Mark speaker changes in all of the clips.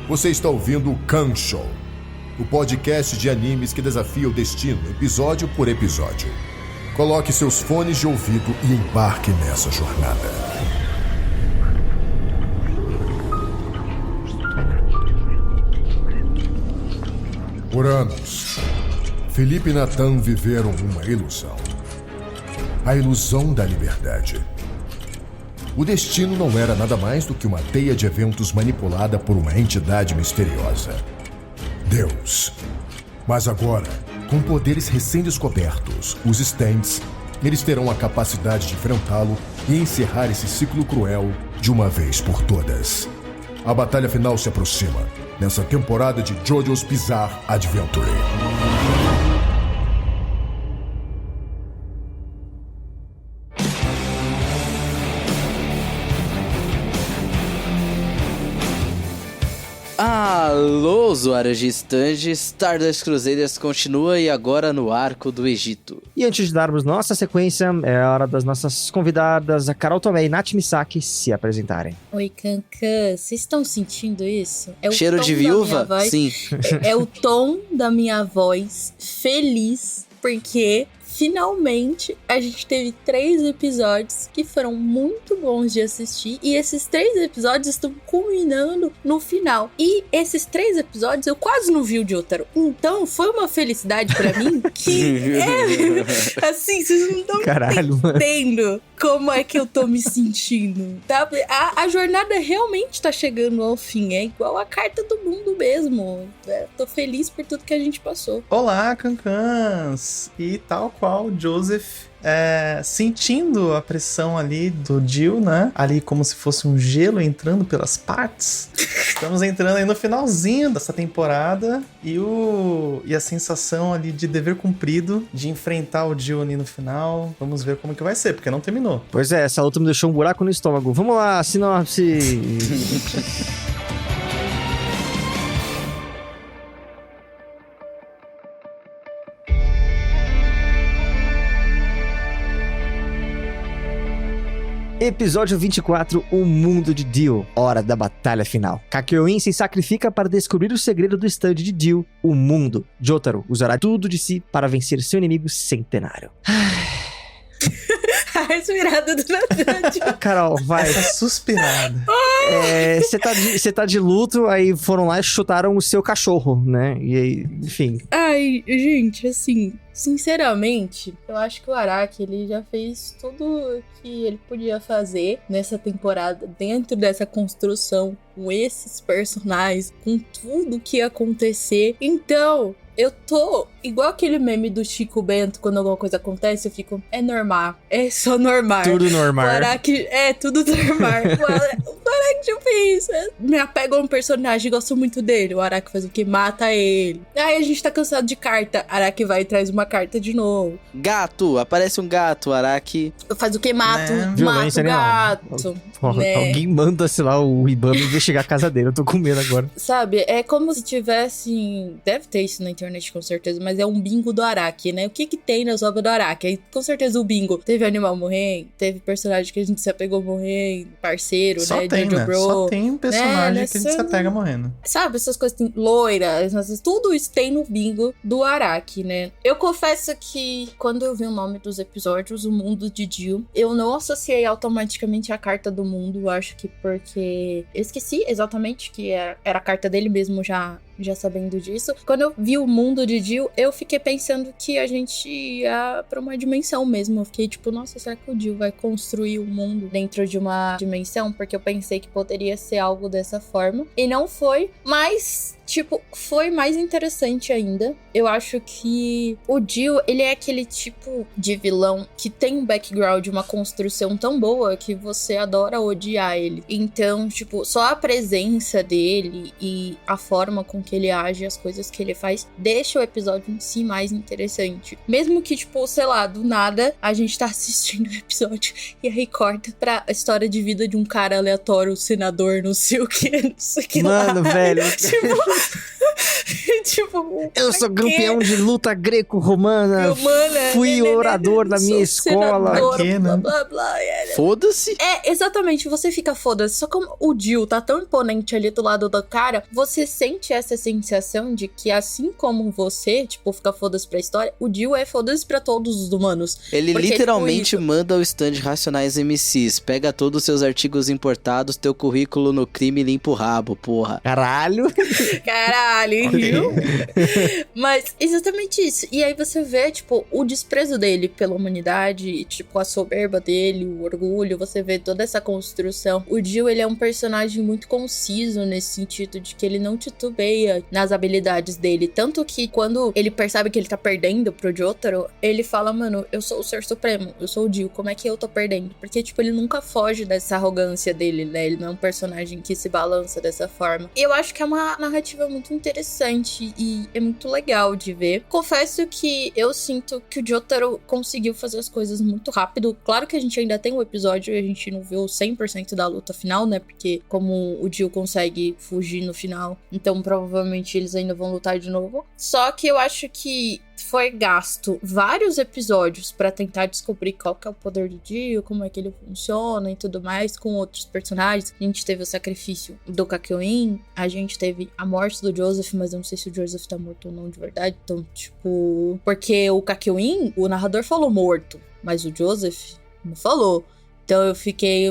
Speaker 1: Você está ouvindo o Kanshou, o podcast de animes que desafia o destino episódio por episódio. Coloque seus fones de ouvido e embarque nessa jornada. Por anos, Felipe e Nathan viveram uma ilusão. A ilusão da liberdade. O destino não era nada mais do que uma teia de eventos manipulada por uma entidade misteriosa. Deus. Mas agora, com poderes recém-descobertos, os Stands, eles terão a capacidade de enfrentá-lo e encerrar esse ciclo cruel de uma vez por todas. A batalha final se aproxima, nessa temporada de JoJo's Bizarre Adventure.
Speaker 2: Alô, usuários de stand, Stardust Crusaders continua e agora no Arco do Egito.
Speaker 3: E antes de darmos nossa sequência, é hora das nossas convidadas, a Carol Tomé e Nath Misaki, se apresentarem.
Speaker 4: Oi, Cancan, vocês estão sentindo isso? É o
Speaker 2: Cheiro
Speaker 4: tom
Speaker 2: de
Speaker 4: da
Speaker 2: viúva?
Speaker 4: minha voz.
Speaker 2: Sim.
Speaker 4: É o tom da minha voz feliz, porque finalmente a gente teve 3 episódios que foram muito bons de assistir. E esses 3 episódios estão culminando no final. E esses 3 episódios eu quase não vi o Jotaro. Então foi uma felicidade pra mim que assim, vocês não estão entendendo como é que eu tô me sentindo. Tá? A jornada realmente tá chegando ao fim. É igual a carta do mundo mesmo. Tô feliz por tudo que a gente passou.
Speaker 5: Olá, Cancãs! E tal qual Joseph, sentindo a pressão ali do Jill, né? Ali como se fosse um gelo entrando pelas partes. Estamos entrando aí no finalzinho dessa temporada e a sensação ali de dever cumprido, de enfrentar o Jill ali no final. Vamos ver como que vai ser, porque não terminou.
Speaker 3: Pois é, essa luta me deixou um buraco no estômago. Vamos lá, sinopse! Episódio 24, O Mundo de Dio, hora da batalha final. Kakyoin se sacrifica para descobrir o segredo do stand de Dio, o mundo. Jotaro usará tudo de si para vencer seu inimigo centenário.
Speaker 4: A respirada do Natan.
Speaker 3: Carol, vai.
Speaker 5: Essa suspirada.
Speaker 3: Você tá de luto, aí foram lá e chutaram o seu cachorro, né? E aí, enfim.
Speaker 4: Ai, gente, assim, sinceramente, eu acho que o Araki, ele já fez tudo que ele podia fazer nessa temporada, dentro dessa construção, com esses personagens, com tudo que ia acontecer. Então, eu tô igual aquele meme do Chico Bento, quando alguma coisa acontece, eu fico, é normal, é só normal.
Speaker 3: Tudo normal.
Speaker 4: O Araki, tudo normal. O Araki já fez. Me apego a um personagem, gosto muito dele. O Araki faz o que? Mata ele. Aí a gente tá cansado de carta. Araki vai e traz uma carta de novo.
Speaker 2: Gato, aparece um gato, Araki.
Speaker 4: Faz o que? Mato. Mato
Speaker 3: Violência
Speaker 4: o gato. Né?
Speaker 3: Alguém manda, sei lá, o Ibama investigar a casa dele. Eu tô com medo agora.
Speaker 4: Sabe, é como se tivesse... Deve ter isso na internet, com certeza, mas é um bingo do Araki, né? O que tem nas obras do Araki? Aí, com certeza, o bingo. Teve animal morrendo, teve personagem que a gente se apegou morrendo, parceiro,
Speaker 5: só
Speaker 4: né?
Speaker 5: Tem,
Speaker 4: Jojo
Speaker 5: né?
Speaker 4: Bro.
Speaker 5: Só tem um personagem que a gente se apega morrendo.
Speaker 4: Sabe, essas coisas tem loira, tudo isso tem no bingo do Araki, né? Eu confesso que quando eu vi o nome dos episódios, o mundo de Dio, eu não associei automaticamente a carta do mundo, eu acho que porque eu esqueci exatamente que era a carta dele mesmo, já sabendo disso. Quando eu vi o mundo de Dio, eu fiquei pensando que a gente ia pra uma dimensão mesmo. Eu fiquei tipo, nossa, será que o Dio vai construir o mundo dentro de uma dimensão? Porque eu pensei que poderia ser algo dessa forma. E não foi, mas... tipo, foi mais interessante ainda. Eu acho que o Dio, ele é aquele tipo de vilão que tem um background, uma construção tão boa que você adora odiar ele. Então, tipo, só a presença dele e a forma com que ele age, as coisas que ele faz, deixa o episódio em si mais interessante. Mesmo que, tipo, sei lá, do nada, a gente tá assistindo o episódio e aí corta pra história de vida de um cara aleatório, senador, não sei o que lá.
Speaker 3: Mano, velho.
Speaker 4: Tipo... Tipo,
Speaker 3: Eu sou campeão de luta greco-romana. Fui orador da minha escola.
Speaker 4: Senador,
Speaker 5: Aqui,
Speaker 4: blá,
Speaker 5: né?
Speaker 4: blá, blá.
Speaker 2: Foda-se.
Speaker 4: Exatamente, você fica foda-se. Só como o Jill tá tão imponente ali do lado do cara, você sente essa sensação de que assim como você, tipo, fica foda-se pra história, o Jill é foda-se pra todos os humanos.
Speaker 2: Ele
Speaker 4: Porque,
Speaker 2: literalmente
Speaker 4: tipo,
Speaker 2: manda o stand Racionais MCs. Pega todos os seus artigos importados, teu currículo no crime e limpa o rabo, porra.
Speaker 3: Caralho.
Speaker 4: Caralho, viu? Mas exatamente isso. E aí você vê, tipo, o desprezo dele pela humanidade, e, tipo, a soberba dele, o orgulho, você vê toda essa construção. O Jill, ele é um personagem muito conciso nesse sentido de que ele não titubeia nas habilidades dele. Tanto que quando ele percebe que ele tá perdendo pro Jotaro, ele fala, mano, eu sou o Ser Supremo, eu sou o Jill, como é que eu tô perdendo? Porque, tipo, ele nunca foge dessa arrogância dele, né? Ele não é um personagem que se balança dessa forma. E eu acho que é uma narrativa muito interessante e é muito legal de ver. Confesso que eu sinto que o Jotaro conseguiu fazer as coisas muito rápido. Claro que a gente ainda tem um episódio e a gente não viu 100% da luta final, né? Porque como o Jill consegue fugir no final, então provavelmente eles ainda vão lutar de novo. Só que eu acho que foi gasto vários episódios pra tentar descobrir qual que é o poder do Jill, como é que ele funciona e tudo mais, com outros personagens. A gente teve o sacrifício do Kakyoin, a gente teve a morte do Joseph, mas eu não sei se o Joseph tá morto ou não de verdade. Então, tipo... Porque o Kakyoin, o narrador falou morto, mas o Joseph não falou. Então eu fiquei...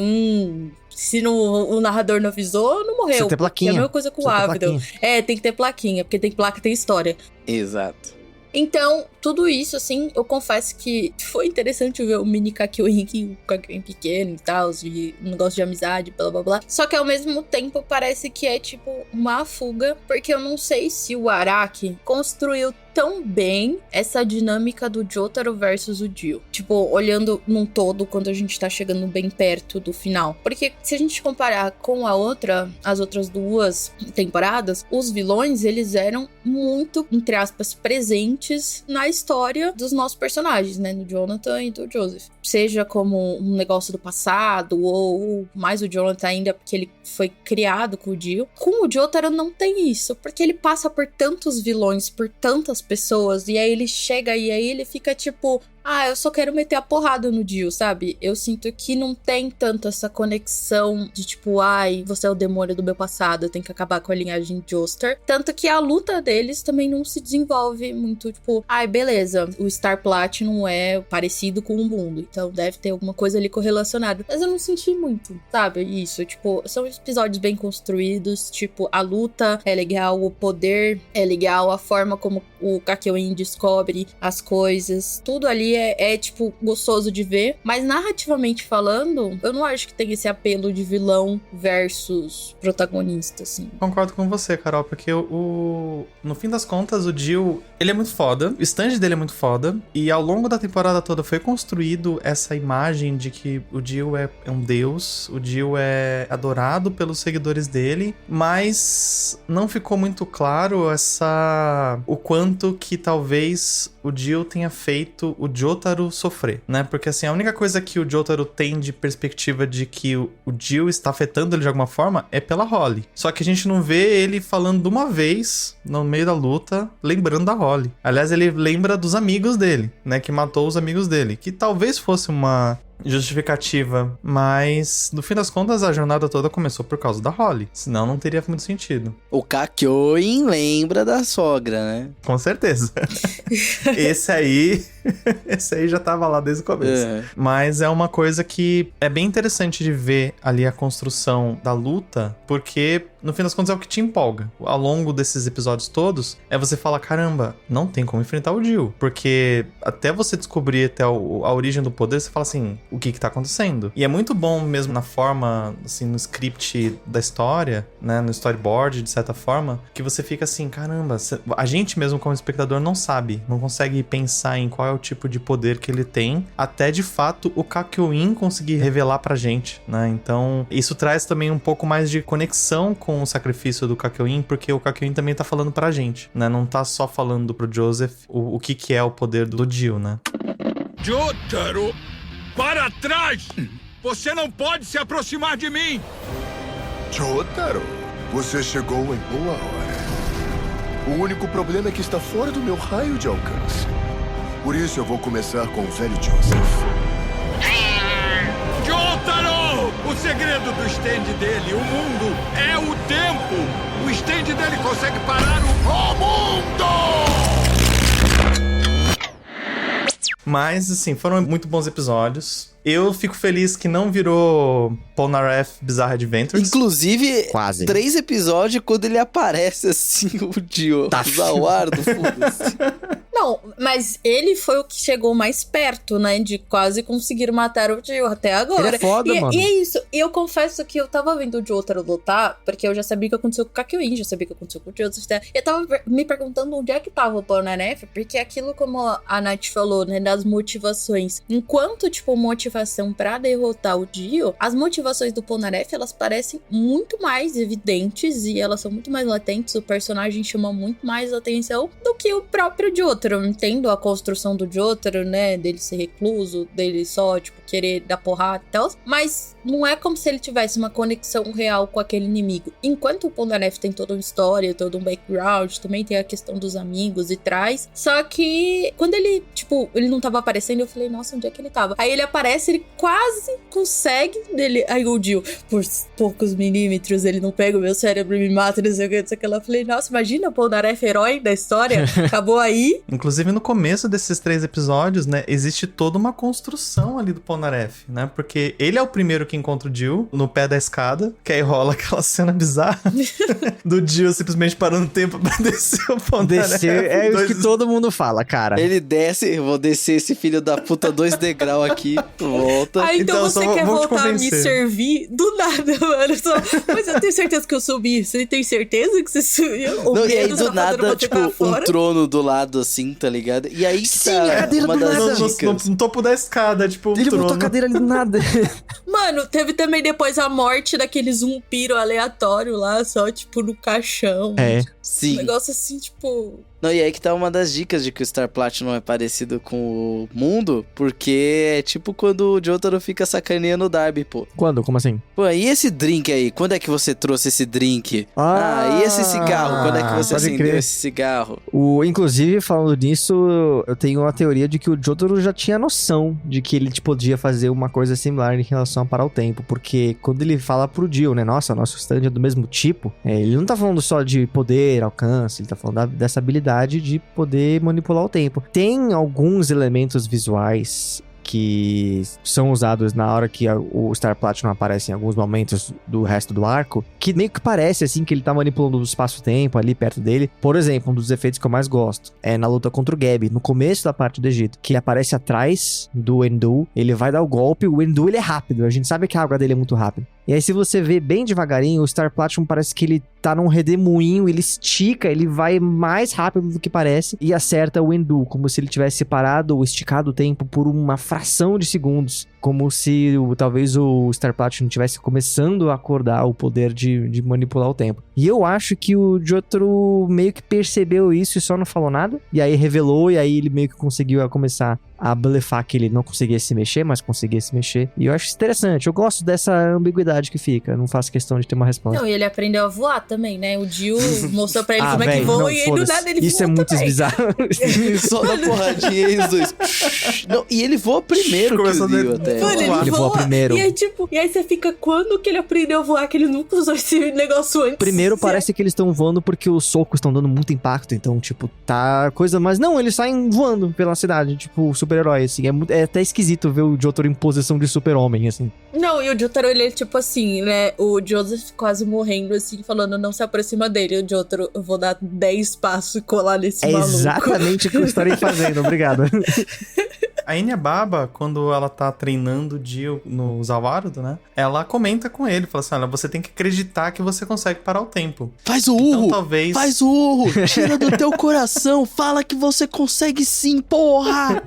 Speaker 4: Se o narrador não avisou, não morreu.
Speaker 3: Você tem plaquinha.
Speaker 4: É a mesma coisa com o Ávido. Tem que ter plaquinha, porque tem placa, tem história.
Speaker 2: Exato.
Speaker 4: Então, tudo isso, assim, eu confesso que foi interessante ver o mini Kakyoin, o Kakyoin pequeno e tal, e um negócio de amizade, blá blá blá. Só que ao mesmo tempo parece que é tipo uma fuga, porque eu não sei se o Araki construiu tão bem essa dinâmica do Jotaro versus o Jill. Tipo, olhando num todo quando a gente tá chegando bem perto do final. Porque se a gente comparar com as outras duas temporadas, os vilões, eles eram muito, entre aspas, presentes na história dos nossos personagens, né? Do Jonathan e do Joseph. Seja como um negócio do passado, ou mais o Jonathan ainda, porque ele foi criado com o Jill. Com o Jotaro não tem isso, porque ele passa por tantos vilões, por tantas pessoas, e aí ele chega e aí ele fica tipo... eu só quero meter a porrada no Jill, sabe? Eu sinto que não tem tanto essa conexão de tipo, você é o demônio do meu passado, eu tenho que acabar com a linhagem Joestar. Tanto que a luta deles também não se desenvolve muito, tipo, beleza, o Star Platinum é parecido com o mundo, então deve ter alguma coisa ali correlacionada. Mas eu não senti muito, sabe? Isso, tipo, são episódios bem construídos, tipo, a luta é legal, o poder é legal, a forma como o Kakyoin descobre as coisas, tudo ali tipo, gostoso de ver. Mas narrativamente falando, eu não acho que tem esse apelo de vilão versus protagonista, assim.
Speaker 5: Concordo com você, Carol, porque no fim das contas, o Jill, ele é muito foda, o stand dele é muito foda, e ao longo da temporada toda foi construído essa imagem de que o Jill é um deus, o Jill é adorado pelos seguidores dele, mas não ficou muito claro o quanto que talvez o Jill tenha feito o Jotaro sofrer, né? Porque assim, a única coisa que o Jotaro tem de perspectiva de que o Jill está afetando ele de alguma forma é pela Holly. Só que a gente não vê ele falando de uma vez, no meio da luta, lembrando da Holly. Aliás, ele lembra dos amigos dele, né? Que matou os amigos dele. Que talvez fosse uma justificativa, mas no fim das contas a jornada toda começou por causa da Holly, senão não teria muito sentido.
Speaker 2: O Kakyoin lembra da sogra, né?
Speaker 5: Com certeza. Esse aí já tava lá desde o começo. Mas é uma coisa que é bem interessante de ver ali a construção da luta, porque no fim das contas é o que te empolga. Ao longo desses episódios todos, você fala, caramba, não tem como enfrentar o Jill, porque até você descobrir até a origem do poder, você fala assim, o que tá acontecendo? E é muito bom mesmo na forma, assim, no script da história, né, no storyboard, de certa forma, que você fica assim, caramba, a gente mesmo como espectador não sabe, não consegue pensar em qual é o tipo de poder que ele tem, até de fato o Kakyoin conseguir revelar pra gente, né? Então, isso traz também um pouco mais de conexão com o sacrifício do Kakyoin, porque o Kakyoin também tá falando pra gente, né? Não tá só falando pro Joseph o que é o poder do Jill, né?
Speaker 6: Jotaro! Para trás! Você não pode se aproximar de mim!
Speaker 7: Jotaro, você chegou em boa hora.
Speaker 1: O único problema é que está fora do meu raio de alcance. Por isso eu vou começar com o velho Joseph.
Speaker 6: Jotaro! O segredo do stand dele, o mundo, é o tempo. O stand dele consegue parar o mundo!
Speaker 5: Mas, assim, foram muito bons episódios. Eu fico feliz que não virou Polnareff Bizarre Adventures.
Speaker 2: Inclusive,
Speaker 3: Quase.
Speaker 2: 3 episódios, quando ele aparece assim, o Dio,
Speaker 3: Tá.
Speaker 2: o Zawardo, foda-se.
Speaker 4: Não, mas ele foi o que chegou mais perto, né? De quase conseguir matar o Dio até agora.
Speaker 3: Ele é foda, mano.
Speaker 4: E é isso. E eu confesso que eu tava vendo o Jotaro lutar, porque eu já sabia o que aconteceu com o Kakyoin, já sabia o que aconteceu com o Joseph. Né? Eu tava me perguntando onde é que tava o Polnareff, porque aquilo, como a Nath falou, né? Das motivações. Enquanto, tipo, motivação pra derrotar o Dio, as motivações do Polnareff, elas parecem muito mais evidentes e elas são muito mais latentes. O personagem chama muito mais atenção do que o próprio Jotaro. Eu entendo a construção do Jotaro, né? Dele ser recluso, dele só, tipo, querer dar porrada e tal. Mas não é como se ele tivesse uma conexão real com aquele inimigo. Enquanto o Polnareff tem toda uma história, todo um background, também tem a questão dos amigos e traz. Só que quando ele, tipo, ele não tava aparecendo, eu falei, nossa, onde é que ele tava? Aí ele aparece, ele quase consegue dele. Aí o Dio, por poucos milímetros, ele não pega o meu cérebro e me mata, não sei o que, não sei o que. Eu falei, nossa, imagina o Polnareff herói da história. Acabou aí.
Speaker 5: Inclusive, no começo desses 3 episódios, né, existe toda uma construção ali do Polnareff, né? Porque ele é o primeiro que encontra o Dio no pé da escada, que aí rola aquela cena bizarra do Dio simplesmente parando o tempo pra descer o Polnareff.
Speaker 3: Descer é o que todo mundo fala, cara.
Speaker 2: Ele desce, eu vou descer esse filho da puta 2 degraus aqui, volta.
Speaker 4: Ah, então
Speaker 5: Então,
Speaker 4: você
Speaker 5: só
Speaker 4: quer
Speaker 5: vou te
Speaker 4: voltar a me
Speaker 5: convencer.
Speaker 4: servir? Do nada, mano. Mas eu tenho certeza que eu subi. Você tem certeza que você subiu? O
Speaker 2: Não, e aí
Speaker 4: medo
Speaker 2: do
Speaker 4: tá fazendo
Speaker 2: nada,
Speaker 4: você
Speaker 2: tipo,
Speaker 4: pra
Speaker 2: um
Speaker 4: fora?
Speaker 2: trono do lado assim, tá ligado? E aí que
Speaker 3: Sim,
Speaker 2: tá
Speaker 3: a cadeira
Speaker 2: uma
Speaker 3: do
Speaker 2: das
Speaker 3: nada.
Speaker 2: dicas.
Speaker 5: No topo da escada, tipo, um
Speaker 3: Ele botou a
Speaker 5: trono.
Speaker 3: cadeira ali do nada.
Speaker 4: Mano, teve também depois a morte daquele zumpiro aleatório lá, só, tipo, no caixão.
Speaker 3: É.
Speaker 4: Um
Speaker 2: Sim.
Speaker 4: negócio assim, tipo...
Speaker 2: Não, e aí que tá uma das dicas de que o Star Platinum é parecido com o mundo, porque é tipo quando o Jotaro fica sacaneando o Darby, pô.
Speaker 3: Quando? Como assim?
Speaker 2: Pô, e esse drink aí? Quando é que você trouxe esse drink? E esse cigarro? Quando é que você
Speaker 3: pode
Speaker 2: acendeu
Speaker 3: crer.
Speaker 2: esse cigarro?
Speaker 3: Inclusive, falando nisso, eu tenho uma teoria de que o Jotaro já tinha noção de que ele podia fazer uma coisa similar em relação a parar o tempo, porque quando ele fala pro Dio, né, nossa, nosso stand é do mesmo tipo, ele não tá falando só de poder, alcance, ele tá falando dessa habilidade de poder manipular o tempo. Tem alguns elementos visuais que são usados na hora que o Star Platinum aparece em alguns momentos do resto do arco, que meio que parece, assim, que ele tá manipulando o espaço-tempo ali perto dele. Por exemplo, um dos efeitos que eu mais gosto é na luta contra o Gabi, no começo da parte do Egito, que ele aparece atrás do Endu, ele vai dar o golpe, o Endu, ele é rápido, a gente sabe que a água dele é muito rápida. E aí, se você vê bem devagarinho, o Star Platinum parece que ele tá num redemoinho, ele estica, ele vai mais rápido do que parece e acerta o Endu, como se ele tivesse parado ou esticado o tempo por uma fração de segundos, como se talvez o Star Platinum estivesse começando a acordar o poder de manipular o tempo. E eu acho que o Jotaro meio que percebeu isso e só não falou nada, e aí revelou, e aí ele meio que conseguiu começar a blefar que ele não conseguia se mexer, mas conseguia se mexer. E eu acho isso interessante, eu gosto dessa ambiguidade que fica, eu não faço questão de ter uma resposta.
Speaker 4: Não, e ele aprendeu a voar também, né? O Dio mostrou pra ele como é que
Speaker 3: véi,
Speaker 4: voa
Speaker 3: não,
Speaker 4: e aí do
Speaker 3: foda-se.
Speaker 4: nada ele
Speaker 3: isso
Speaker 4: voa
Speaker 3: é muito
Speaker 4: também.
Speaker 3: bizarro.
Speaker 2: Só na porradinha e os dois. Não, e ele voa primeiro que
Speaker 5: Começou
Speaker 2: o Dio
Speaker 5: a-
Speaker 2: até.
Speaker 4: Mano, ele
Speaker 3: Ele voa
Speaker 4: voa
Speaker 3: primeiro.
Speaker 4: E aí, tipo, e aí você fica, quando que ele aprendeu a voar? Que ele nunca usou esse negócio antes.
Speaker 3: Primeiro parece que eles estão voando porque os socos estão dando muito impacto, então, tipo, tá coisa... Mas não, eles saem voando pela cidade, tipo, super-herói, assim. É até esquisito ver o Jotaro em posição de super-homem, assim.
Speaker 4: Não, e o Jotaro, ele é tipo assim, né? O Joseph quase morrendo, assim, falando, não se aproxima dele. O Jotaro, eu vou dar 10 passos e colar nesse
Speaker 3: É
Speaker 4: maluco.
Speaker 3: exatamente o que eu estarei fazendo, obrigado.
Speaker 5: A Inhababa, quando ela tá treinando o Dio no Zawarudo, né? Ela comenta com ele, fala assim, olha, você tem que acreditar que você consegue parar o tempo.
Speaker 2: Faz o
Speaker 5: Então
Speaker 2: urro!
Speaker 5: talvez...
Speaker 2: Faz o urro! Tira do teu coração! Fala que você consegue sim, porra!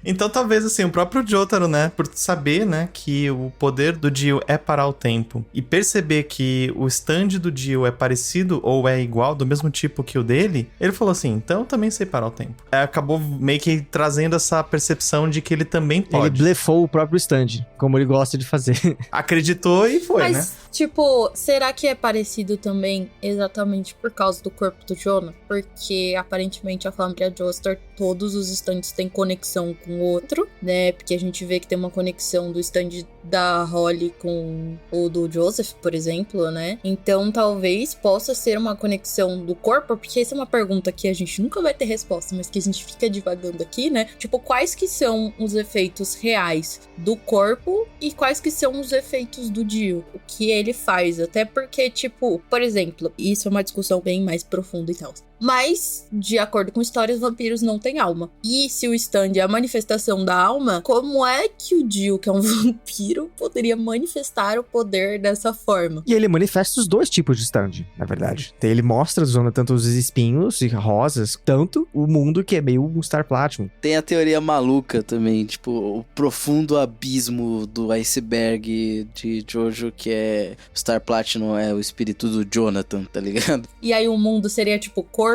Speaker 5: Então talvez, assim, o próprio Jotaro, né? Por saber, né, que o poder do Dio é parar o tempo e perceber que o stand do Dio é parecido ou é igual, do mesmo tipo que o dele, ele falou assim, então eu também sei parar o tempo. Acabou meio que trazendo essa percepção de que ele também
Speaker 3: Ele
Speaker 5: pode.
Speaker 3: blefou o próprio stand, como ele gosta de fazer.
Speaker 5: Acreditou e foi, né?
Speaker 4: Mas Tipo, será que é parecido também exatamente por causa do corpo do Jonah? Porque aparentemente a família Joestar, todos os stands têm conexão com o outro, né? Porque a gente vê que tem uma conexão do stand da Holly com o do Joseph, por exemplo, né? Então talvez possa ser uma conexão do corpo, porque essa é uma pergunta que a gente nunca vai ter resposta, mas que a gente fica divagando aqui, né? Tipo, quais que são os efeitos reais do corpo e quais que são os efeitos do Dio? O que ele faz? Até porque, tipo, por exemplo, isso é uma discussão bem mais profunda e tal. Mas, de acordo com histórias, vampiros não têm alma. E se o stand é a manifestação da alma, como é que o Dio, que é um vampiro, poderia manifestar o poder dessa forma?
Speaker 3: E ele manifesta os dois tipos de stand, na verdade. Ele mostra, usando tanto os espinhos e rosas, tanto o mundo que é meio um Star Platinum.
Speaker 2: Tem a teoria maluca também, tipo, o profundo abismo do iceberg de Jojo, que é o Star Platinum, é o espírito do Jonathan, tá ligado?
Speaker 4: E aí o mundo seria, tipo, corpo,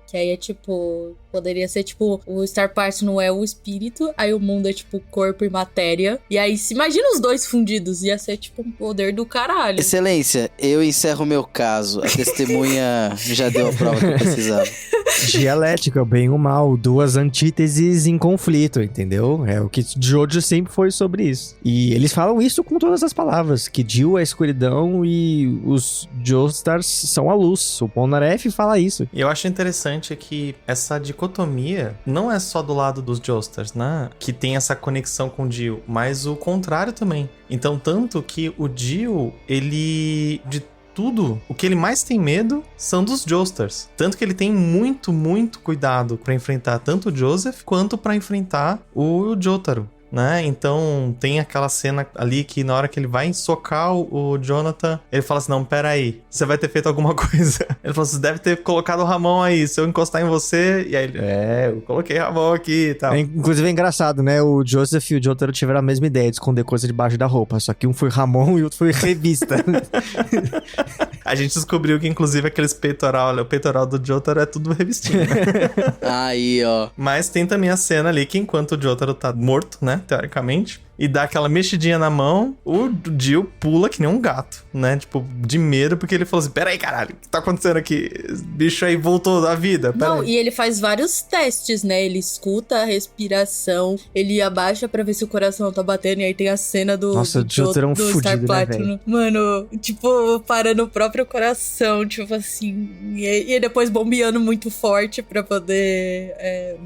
Speaker 4: que aí é, tipo... Poderia ser, tipo, o Star Platinum é o espírito, aí o mundo é, tipo, corpo e matéria. E aí, se imagina os dois fundidos, ia ser, tipo, um poder do caralho.
Speaker 2: Excelência, eu encerro meu caso. A testemunha já deu a prova que eu precisava.
Speaker 3: Dialética, o bem e o mal, duas antíteses em conflito, entendeu? É o que Jojo sempre foi sobre isso. E eles falam isso com todas as palavras, que Dio é a escuridão e os Joestars são a luz. O Polnareff fala isso.
Speaker 5: E eu acho interessante que essa dicotomia não é só do lado dos Joestars, né? Que tem essa conexão com o Dio, mas o contrário também. Então, tanto que o Dio, ele... de tudo, o que ele mais tem medo são dos Joestars. Tanto que ele tem muito, muito cuidado pra enfrentar tanto o Joseph quanto pra enfrentar o Jotaro, né? Então tem aquela cena ali que na hora que ele vai socar o Jonathan, ele fala assim, não, pera aí, você vai ter feito alguma coisa. Ele falou, você deve ter colocado o Ramon aí, se eu encostar em você, e aí ele, eu coloquei Ramon aqui e tal.
Speaker 3: Inclusive é engraçado, né? O Joseph e o Jotaro tiveram a mesma ideia de esconder coisa debaixo da roupa, só que um foi Ramon e o outro foi revista.
Speaker 5: A gente descobriu que, inclusive, aqueles peitoral, o peitoral do Jotaro é tudo revistinha.
Speaker 2: Aí, ó.
Speaker 5: Mas tem também a cena ali que enquanto o Jotaro tá morto, né, teoricamente, e dá aquela mexidinha na mão, o Dio pula que nem um gato, né? Tipo, de medo, porque ele falou assim, peraí, caralho, o que tá acontecendo aqui? Esse bicho aí voltou da vida,
Speaker 4: Não,
Speaker 5: peraí.
Speaker 4: e ele faz vários testes, né? Ele escuta a respiração, ele abaixa pra ver se o coração tá batendo, e aí tem a cena do,
Speaker 3: Nossa,
Speaker 4: do,
Speaker 3: o Jotaro é um
Speaker 4: do
Speaker 3: fudido,
Speaker 4: Star
Speaker 3: né,
Speaker 4: Platinum.
Speaker 3: velho?
Speaker 4: Mano, tipo, parando o próprio coração, tipo assim, e depois bombeando muito forte pra poder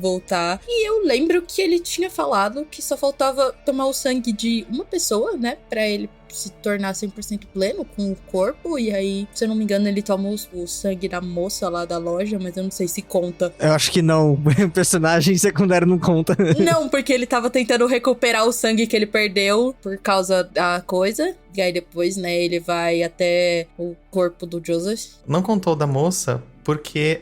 Speaker 4: voltar. E eu lembro que ele tinha falado que só faltava tomar o sangue de uma pessoa, né? Pra ele se tornar 100% pleno com o corpo. E aí, se eu não me engano, ele toma o sangue da moça lá da loja, mas eu não sei se conta.
Speaker 3: Eu acho que não. O personagem secundário não conta.
Speaker 4: Não, porque ele tava tentando recuperar o sangue que ele perdeu por causa da coisa. E aí depois, né, ele vai até o corpo do Joseph.
Speaker 5: Não contou da moça porque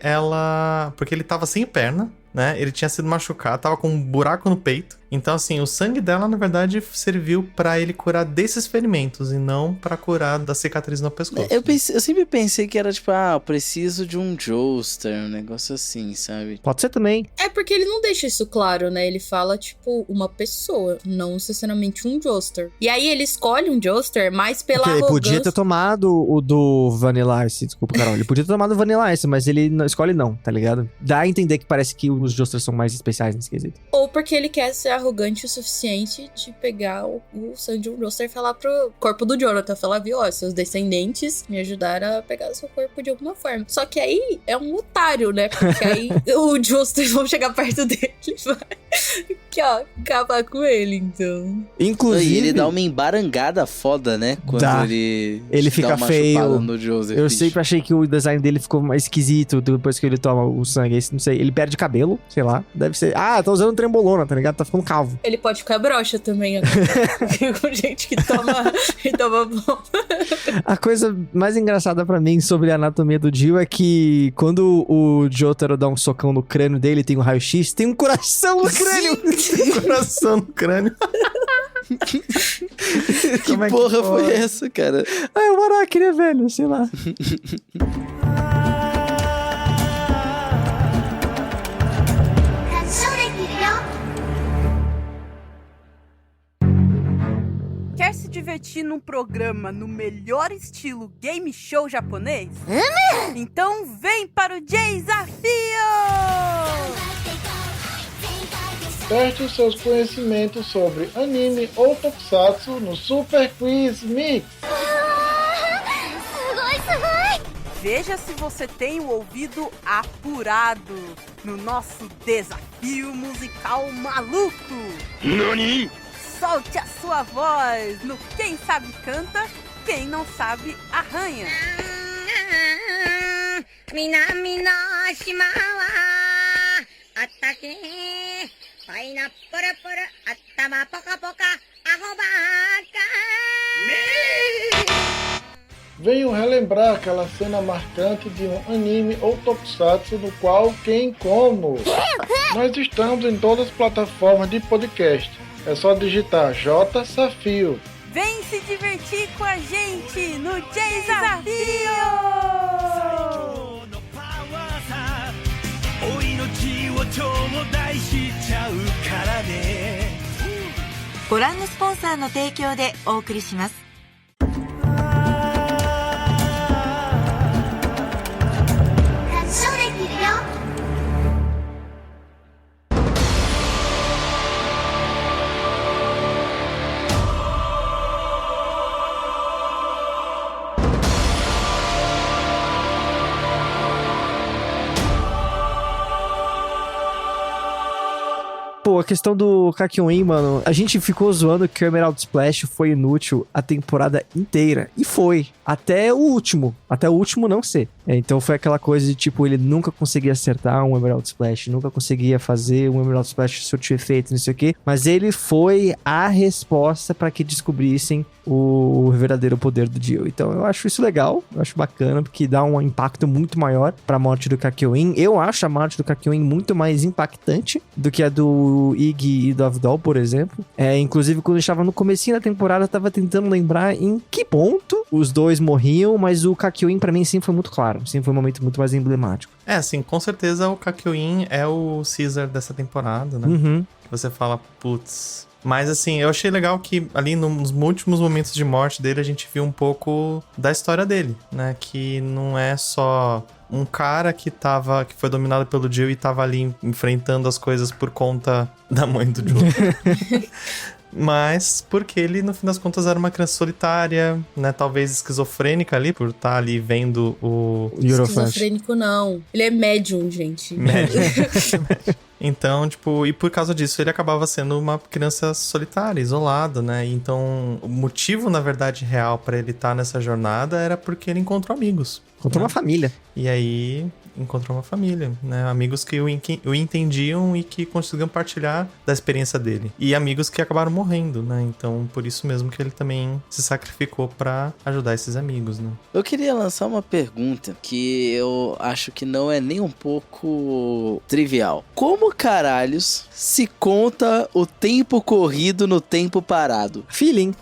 Speaker 5: ele tava sem perna, né? Ele tinha sido machucado, tava com um buraco no peito. Então, assim, o sangue dela, na verdade, serviu pra ele curar desses ferimentos e não pra curar da cicatriz no pescoço.
Speaker 2: Eu sempre pensei que era tipo, preciso de um Joestar, um negócio assim, sabe?
Speaker 3: Pode ser também.
Speaker 4: É porque ele não deixa isso claro, né? Ele fala, tipo, uma pessoa, não necessariamente um Joestar. E aí ele escolhe um Joestar mais pela
Speaker 3: Porque ele
Speaker 4: arrogância.
Speaker 3: podia ter tomado o do Vanilla Ice, desculpa, Carol. Ele podia ter tomado o Vanilla Ice, mas ele não, escolhe não, tá ligado? Dá a entender que parece que os Joestars são mais especiais nesse quesito.
Speaker 4: Ou porque ele quer ser arrogante o suficiente de pegar o sangue de um Joestar e falar pro corpo do Jonathan, falar, viu, ó, seus descendentes me ajudaram a pegar seu corpo de alguma forma. Só que aí é um otário, né? Porque aí o Joestar vão chegar perto dele e vai acabar com ele, então.
Speaker 3: Inclusive...
Speaker 2: E ele dá uma embarangada foda, né? Quando
Speaker 3: Dá.
Speaker 2: ele
Speaker 3: fica
Speaker 2: dá uma
Speaker 3: feio.
Speaker 2: chupada no Joseph.
Speaker 3: Eu
Speaker 2: bicho.
Speaker 3: sempre achei que o design dele ficou mais esquisito depois que ele toma o sangue. Esse, não sei, ele perde cabelo, sei lá. Deve ser... tá usando trembolona, tá ligado? Tá ficando calvo.
Speaker 4: Ele pode ficar broxa também. Com gente que toma bomba.
Speaker 3: A coisa mais engraçada pra mim sobre a anatomia do Dio é que quando o Jotaro dá um socão no crânio dele, tem um raio-x, tem um coração no crânio.
Speaker 5: Tem coração no crânio.
Speaker 2: Que
Speaker 5: Como é que
Speaker 2: porra foi
Speaker 5: pode?
Speaker 2: essa, cara?
Speaker 3: É o Araki, né, velho? Sei lá.
Speaker 7: Quer se divertir divertir num programa no melhor estilo game show japonês? Então vem para o J-Desafio!
Speaker 8: Teste os seus conhecimentos sobre anime ou tokusatsu no Super Quiz Mix.
Speaker 7: Veja se você tem o ouvido apurado no nosso desafio musical maluco.
Speaker 6: Nani?
Speaker 7: Solte a sua voz no Quem Sabe Canta, Quem Não Sabe Arranha.
Speaker 9: Minami no shima wa atake, paina pora pora, atama poka poka, arrobaca.
Speaker 8: Venham relembrar aquela cena marcante de um anime ou tokusatsu no qual quem como. Nós estamos em todas as plataformas de podcast. É só digitar J Safio.
Speaker 7: Vem se divertir com a gente no J-Desafio!
Speaker 9: ご覧のスポンサーの提供でお送りします。発症できるよ。
Speaker 3: Pô, a questão do Kakyoin, mano, a gente ficou zoando que o Emerald Splash foi inútil a temporada inteira. E foi. Até o último. Até o último não ser. Então foi aquela coisa de, tipo, ele nunca conseguia acertar um Emerald Splash, nunca conseguia fazer um Emerald Splash surtir efeito, não sei o quê. Mas ele foi a resposta pra que descobrissem o verdadeiro poder do Dio. Então eu acho isso legal, eu acho bacana, porque dá um impacto muito maior pra morte do Kakyoin. Eu acho a morte do Kakyoin muito mais impactante do que a do Iggy e do Avdol, por exemplo. Inclusive, quando eu estava no comecinho da temporada, eu tava tentando lembrar em que ponto os dois morriam, mas o Kakyoin pra mim sempre foi muito claro, sempre foi um momento muito mais emblemático.
Speaker 5: Assim, com certeza o Kakyoin é o Caesar dessa temporada, né?
Speaker 3: Uhum.
Speaker 5: Você fala, putz... Mas assim, eu achei legal que ali nos últimos momentos de morte dele, a gente viu um pouco da história dele, né? Que não é só um cara que foi dominado pelo Dio e tava ali enfrentando as coisas por conta da mãe do Joe. Mas porque ele, no fim das contas, era uma criança solitária, né? Talvez esquizofrênica ali, por estar ali vendo o
Speaker 3: Euroflash.
Speaker 4: Esquizofrênico não. Ele é médium, gente.
Speaker 5: Médium. Então, tipo, e por causa disso ele acabava sendo uma criança solitária, isolada, né? Então, o motivo, na verdade, real pra ele estar nessa jornada era porque ele encontrou amigos.
Speaker 3: Encontrou uma família.
Speaker 5: E aí, encontrou uma família, né? Amigos que o entendiam e que conseguiam partilhar da experiência dele. E amigos que acabaram morrendo, né? Então, por isso mesmo que ele também se sacrificou pra ajudar esses amigos, né?
Speaker 2: Eu queria lançar uma pergunta que eu acho que não é nem um pouco trivial. Como caralhos se conta o tempo corrido no tempo parado?
Speaker 3: Feeling.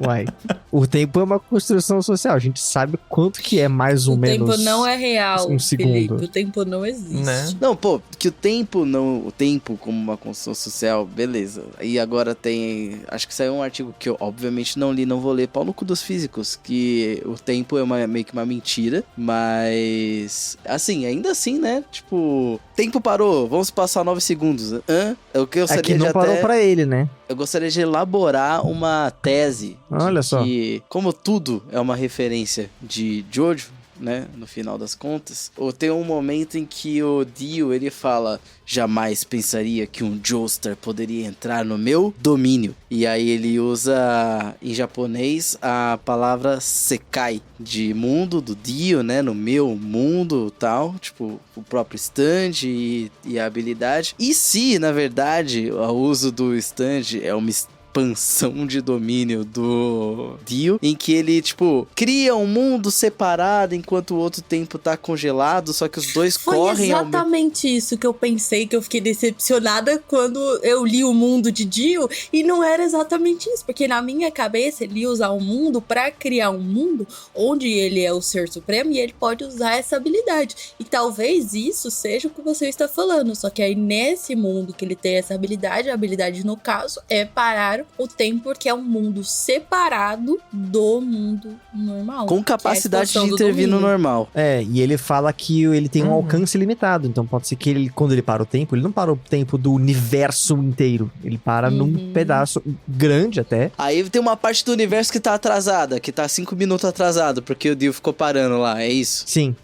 Speaker 3: Uai. O tempo é uma construção social. A gente sabe quanto que é mais ou menos.
Speaker 4: O tempo não é real,
Speaker 3: um segundo.
Speaker 4: Felipe. O tempo não existe.
Speaker 5: Né?
Speaker 2: Não, pô, que o tempo como uma construção social, beleza. E agora tem, acho que saiu um artigo que eu obviamente não li, não vou ler, pau no cu dos físicos, que o tempo é meio que uma mentira, mas assim, ainda assim, né? Tipo, tempo parou, vamos passar 9 segundos. É o que eu
Speaker 3: É que não
Speaker 2: de
Speaker 3: parou
Speaker 2: até...
Speaker 3: pra ele, né?
Speaker 2: Eu gostaria de elaborar uma tese.
Speaker 3: Olha só.
Speaker 2: Que, como tudo é uma referência de Jojo, né, no final das contas, ou tem um momento em que o Dio, ele fala: jamais pensaria que um Joestar poderia entrar no meu domínio. E aí ele usa em japonês a palavra Sekai, de mundo do Dio, né, no meu mundo tal, tipo o próprio stand e a habilidade. E se na verdade o uso do stand é uma expansão de domínio do Dio, em que ele, tipo, cria um mundo separado enquanto o outro tempo tá congelado, só que os dois correm
Speaker 4: Foi exatamente isso que eu pensei, que eu fiquei decepcionada quando eu li o mundo de Dio, e não era exatamente isso, porque na minha cabeça ele ia usar o mundo pra criar um mundo onde ele é o ser supremo e ele pode usar essa habilidade. E talvez isso seja o que você está falando, só que aí nesse mundo que ele tem essa habilidade, a habilidade no caso é parar o tempo, que é um mundo separado do mundo normal.
Speaker 2: Com capacidade de intervir no normal.
Speaker 3: E ele fala que ele tem um alcance limitado. Então pode ser que ele, quando ele para o tempo, ele não para o tempo do universo inteiro. Ele para num pedaço grande até.
Speaker 2: Aí tem uma parte do universo que tá atrasada, que tá 5 minutos atrasado, porque o Dio ficou parando lá, é isso?
Speaker 3: Sim.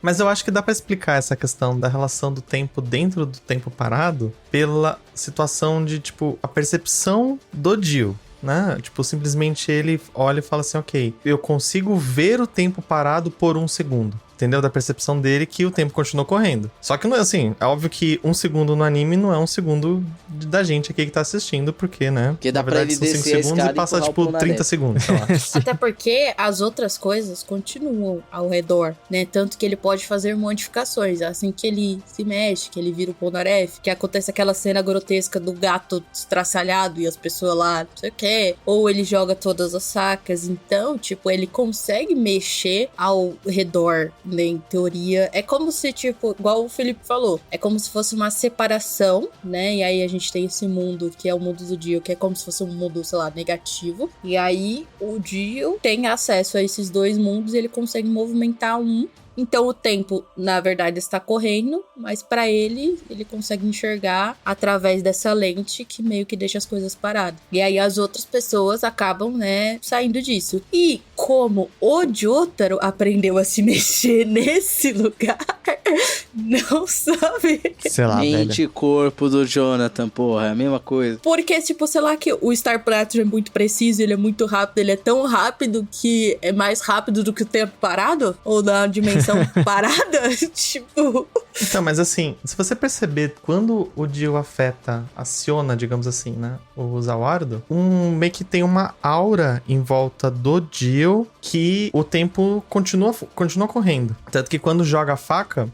Speaker 5: Mas eu acho que dá pra explicar essa questão da relação do tempo dentro do tempo parado pela situação de, tipo, a percepção do Dio, né? Tipo, simplesmente ele olha e fala assim, ok, eu consigo ver o tempo parado por 1 segundo. Entendeu? Da percepção dele que o tempo continuou correndo. Só que, assim, é óbvio que 1 segundo no anime não é 1 segundo da gente aqui que tá assistindo, porque, né?
Speaker 2: Porque dá
Speaker 5: na verdade,
Speaker 2: pra ele
Speaker 5: são 5
Speaker 2: descer
Speaker 5: segundos e passa, tipo, 30 segundos, sei lá.
Speaker 4: Até porque as outras coisas continuam ao redor, né? Tanto que ele pode fazer modificações. Assim que ele se mexe, que ele vira o Polnareff, que acontece aquela cena grotesca do gato estraçalhado e as pessoas lá, não sei o quê. Ou ele joga todas as sacas. Então, tipo, ele consegue mexer ao redor, né, em teoria. É como se, tipo, igual o Felipe falou, é como se fosse uma separação, né? E aí a gente tem esse mundo que é o mundo do Dio, que é como se fosse um mundo, sei lá, negativo. E aí o Dio tem acesso a esses 2 mundos e ele consegue movimentar um. Então o tempo, na verdade, está correndo, mas pra ele consegue enxergar através dessa lente que meio que deixa as coisas paradas. E aí as outras pessoas acabam, né, saindo disso. E como o Jotaro aprendeu a se mexer nesse lugar, não sabe.
Speaker 3: Sei lá,
Speaker 2: mente e corpo do Jonathan, porra, é a mesma coisa.
Speaker 4: Porque, tipo, sei lá, que o Star Platinum é muito preciso, ele é muito rápido, ele é tão rápido que é mais rápido do que o tempo parado? Ou na dimensão parada? Tipo...
Speaker 5: Então, mas assim, se você perceber, quando o Dio aciona, digamos assim, né, o Zawardo, meio que tem uma aura em volta do Dio que o tempo continua correndo. Tanto que quando joga a faca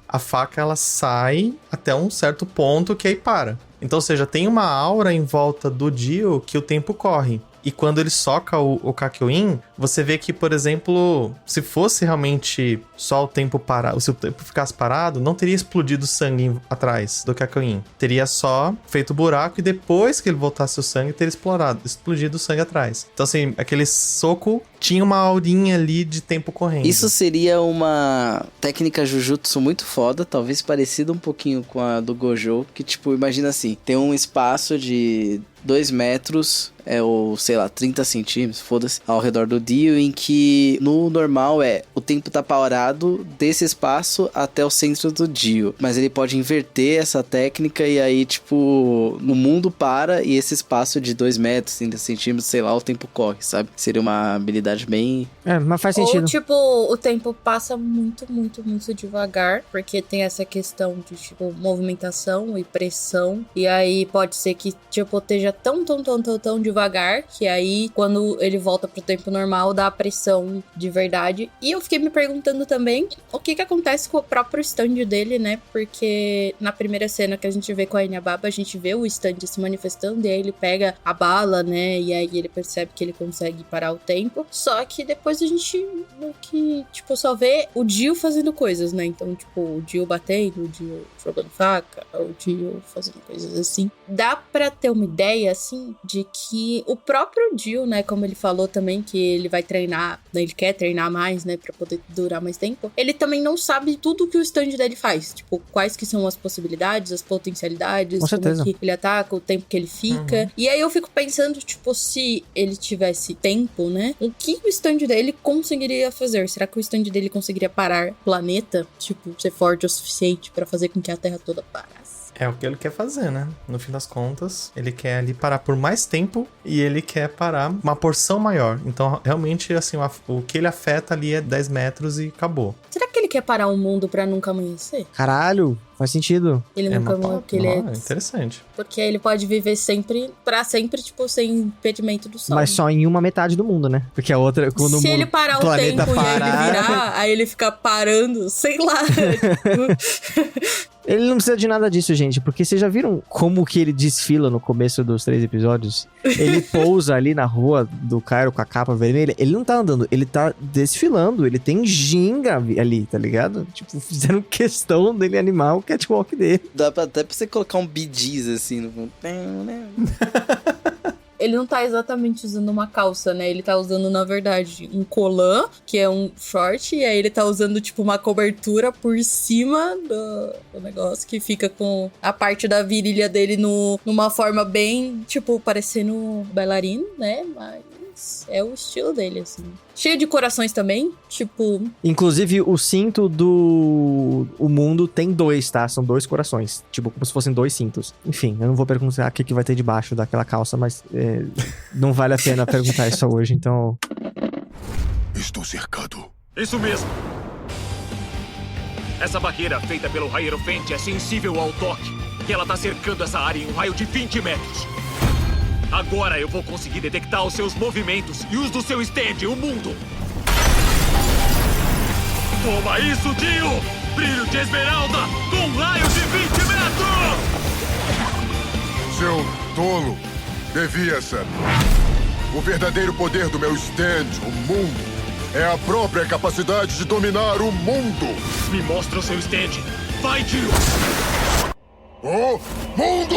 Speaker 5: ela sai até um certo ponto que aí para. Então, ou seja, tem uma aura em volta do Dio que o tempo corre. E quando ele soca o Kakyoin, você vê que, por exemplo, se fosse realmente só o tempo parado, se o tempo ficasse parado, não teria explodido sangue atrás do Kakyoin. Teria só feito buraco e depois que ele voltasse o sangue, teria explodido o sangue atrás. Então, assim, aquele soco tinha uma aurinha ali de tempo correndo.
Speaker 2: Isso seria uma técnica Jujutsu muito foda, talvez parecida um pouquinho com a do Gojo, que, tipo, imagina assim, tem um espaço de 2 metros, ou sei lá, 30 centímetros, foda-se, ao redor do Dio, em que no normal o tempo tá parado desse espaço até o centro do Dio, mas ele pode inverter essa técnica e aí, tipo, no mundo para e esse espaço de 2 metros, 30 centímetros, sei lá, o tempo corre, sabe? Seria uma habilidade bem...
Speaker 3: mas faz sentido.
Speaker 4: Ou, tipo, o tempo passa muito, muito, muito devagar, porque tem essa questão de, tipo, movimentação e pressão, e aí pode ser que, tipo, esteja tão devagar, que aí, quando ele volta pro tempo normal, dá a pressão de verdade. E eu fiquei me perguntando também o que acontece com o próprio stand dele, né? Porque na primeira cena que a gente vê com a Inhababa, a gente vê o stand se manifestando, e aí ele pega a bala, né? E aí ele percebe que ele consegue parar o tempo. Só que depois a gente tipo, só vê o Dio fazendo coisas, né? Então, tipo, o Dio batendo, o Dio jogando faca, o Dio fazendo coisas assim. Dá pra ter uma ideia, assim, de que o próprio Dio, né, como ele falou também, que ele vai treinar, né, ele quer treinar mais, né, pra poder durar mais tempo, ele também não sabe tudo que o stand dele faz, tipo, quais que são as possibilidades, as potencialidades,
Speaker 3: com certeza,
Speaker 4: como que ele ataca, o tempo que ele fica, e aí eu fico pensando, tipo, se ele tivesse tempo, né, o que o stand dele conseguiria fazer? Será que o stand dele conseguiria parar o planeta, tipo, ser forte o suficiente pra fazer com que a Terra toda parasse?
Speaker 5: É o que ele quer fazer, né? No fim das contas, ele quer ali parar por mais tempo e ele quer parar uma porção maior. Então, realmente, assim, o que ele afeta ali é 10 metros e acabou.
Speaker 4: Será que ele quer parar o mundo pra nunca amanhecer?
Speaker 3: Caralho, faz sentido.
Speaker 4: Ele nunca amanhece, porque ele é
Speaker 5: interessante.
Speaker 4: Porque ele pode viver sempre, pra sempre, tipo, sem impedimento do sol.
Speaker 3: Mas só em uma metade do mundo, né? Porque a outra, quando
Speaker 4: se ele parar o tempo
Speaker 3: parar...
Speaker 4: e aí ele virar, aí ele ficar parando, sei lá.
Speaker 3: Ele não precisa de nada disso, gente, porque vocês já viram como que ele desfila no começo dos 3 episódios? Ele pousa ali na rua do Cairo com a capa vermelha, ele não tá andando, ele tá desfilando, ele tem ginga ali, tá ligado? Tipo, fizeram questão dele animar o catwalk dele.
Speaker 2: Dá até pra você colocar um Bee Gees assim no fundo.
Speaker 4: ele não tá exatamente usando uma calça, né? Ele tá usando, na verdade, um colã, que é um short, e aí ele tá usando, tipo, uma cobertura por cima do negócio, que fica com a parte da virilha dele numa forma bem, tipo, parecendo bailarino, né? Mas é o estilo dele, assim. Cheio de corações também, tipo...
Speaker 3: Inclusive, o cinto do... O mundo tem 2, tá? São 2 corações. Tipo, como se fossem 2 cintos. Enfim, eu não vou perguntar o que vai ter debaixo daquela calça, mas não vale a pena perguntar isso hoje, então...
Speaker 6: Estou cercado. Isso mesmo. Essa barreira feita pelo Hierophant é sensível ao toque. E ela tá cercando essa área em um raio de 20 metros. Agora eu vou conseguir detectar os seus movimentos e os do seu stand, o mundo. Toma isso, Dio! Brilho de esmeralda com um raio de 20 metros!
Speaker 1: Seu tolo, devia saber. O verdadeiro poder do meu stand, o mundo, é a própria capacidade de dominar o mundo.
Speaker 6: Me mostra o seu stand. Vai, Dio!
Speaker 1: O mundo!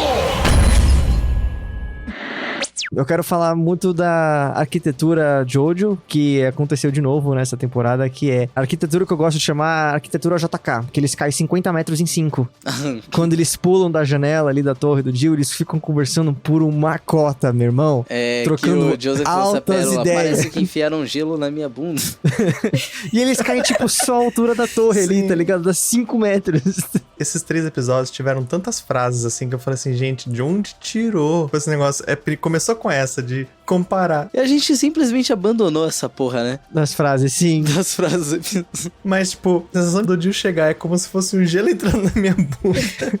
Speaker 3: Eu quero falar muito da arquitetura Jojo, que aconteceu de novo nessa temporada, que é a arquitetura que eu gosto de chamar arquitetura JK, que eles caem 50 metros em 5. Quando eles pulam da janela ali da torre do Jill, eles ficam conversando por uma cota, meu irmão. Trocando
Speaker 2: que o Joseph
Speaker 3: altas
Speaker 2: pérola,
Speaker 3: ideias.
Speaker 2: Parece que enfiaram gelo na minha bunda.
Speaker 3: E eles caem, tipo, só a altura da torre ali, tá ligado? Dá 5 metros.
Speaker 5: Esses 3 episódios tiveram tantas frases, assim, que eu falei assim, gente, de onde tirou esse negócio? Começou com essa, de comparar.
Speaker 2: E a gente simplesmente abandonou essa porra, né?
Speaker 3: Das frases, sim.
Speaker 2: Das frases.
Speaker 5: Mas, tipo, a sensação do Jill chegar é como se fosse um gelo entrando na minha bunda.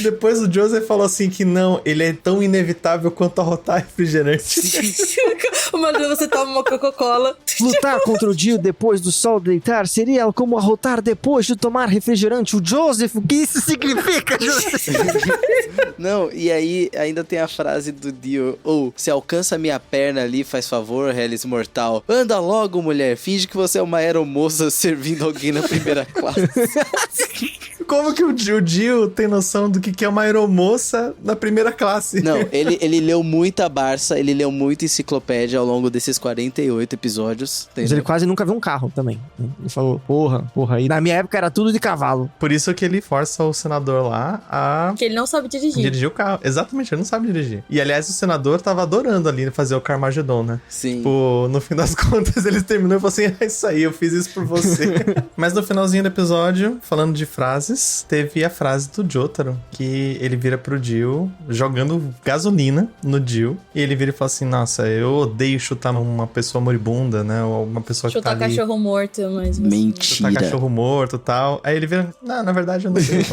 Speaker 5: Depois o Joseph falou assim que não, ele é tão inevitável quanto arrotar refrigerante.
Speaker 4: Mas você toma uma Coca-Cola.
Speaker 3: Lutar contra o Jill depois do sol deitar seria como arrotar depois de tomar refrigerante. O Joseph, o que isso significa, Joseph?
Speaker 2: Não, e aí ainda tem a frase do Dio: se alcança minha perna ali, faz favor, Hellis Mortal. Anda logo, mulher, finge que você é uma aeromoça servindo alguém na primeira classe.
Speaker 5: Como que o Jill tem noção do que é uma aeromoça na primeira classe?
Speaker 2: Não, ele leu muita Barça, ele leu muita enciclopédia ao longo desses 48 episódios. Entendeu?
Speaker 3: Mas ele quase nunca viu um carro também. Ele falou, porra. E na minha época era tudo de cavalo.
Speaker 5: Por isso que ele força o senador lá a...
Speaker 4: Que ele não sabe dirigir.
Speaker 5: Dirigir o carro. Exatamente, ele não sabe dirigir. E, aliás, o senador tava adorando ali fazer o Carmageddon, né?
Speaker 2: Sim.
Speaker 5: Tipo, no fim das contas, eles terminou e falou assim, é isso aí, eu fiz isso por você. Mas no finalzinho do episódio, falando de frases, teve a frase do Jotaro, que ele vira pro Jill, jogando gasolina no Jill, e ele vira e fala assim, nossa, eu odeio chutar uma pessoa moribunda, né? Ou uma pessoa que
Speaker 4: chutar
Speaker 5: tá ali...
Speaker 4: cachorro morto, mas...
Speaker 2: Mentira.
Speaker 5: Chutar cachorro morto e tal. Aí ele vira, não, na verdade eu não sei.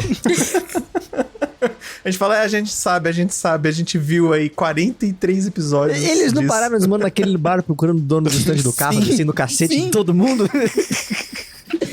Speaker 5: A gente fala, a gente sabe, a gente viu aí 43 episódios.
Speaker 3: Eles não pararam os mano naquele bar procurando o dono do stand do carro, descendo o cacete de todo mundo?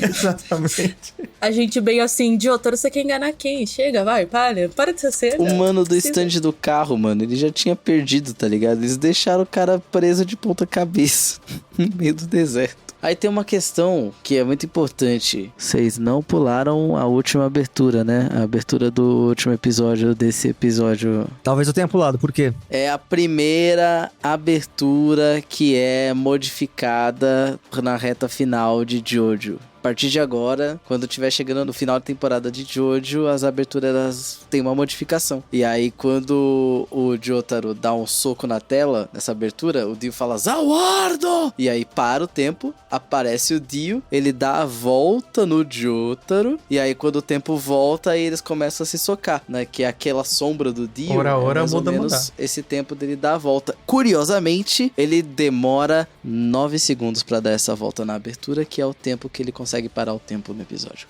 Speaker 5: Exatamente.
Speaker 4: A gente bem assim, Jotaro, você quer enganar quem? Chega, vai, para de ser cega.
Speaker 2: O mano do stand do carro, mano, ele já tinha perdido, tá ligado? Eles deixaram o cara preso de ponta cabeça no meio do deserto. Aí tem uma questão que é muito importante. Vocês não pularam a última abertura, né? A abertura do último episódio, desse episódio.
Speaker 3: Talvez eu tenha pulado, por quê?
Speaker 2: É a primeira abertura que é modificada na reta final de Jojo. A partir de agora, quando estiver chegando no final da temporada de Jojo, as aberturas têm uma modificação. E aí, quando o Jotaro dá um soco na tela, nessa abertura, o Dio fala Zawardo! E aí, para o tempo, aparece o Dio, ele dá a volta no Jotaro, e aí, quando o tempo volta, aí eles começam a se socar, né? Que é aquela sombra do Dio.
Speaker 5: Ora,
Speaker 2: mais ou
Speaker 5: muda,
Speaker 2: menos
Speaker 5: mudar.
Speaker 2: esse tempo dele dar a volta. Curiosamente, ele demora 9 segundos pra dar essa volta na abertura, que é o tempo que ele consegue parar o tempo no episódio.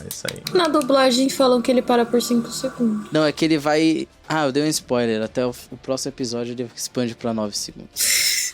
Speaker 5: Isso aí.
Speaker 4: Na dublagem falam que ele para por 5 segundos.
Speaker 2: Não, é que ele vai... eu dei um spoiler. Até o próximo episódio ele expande pra 9 segundos.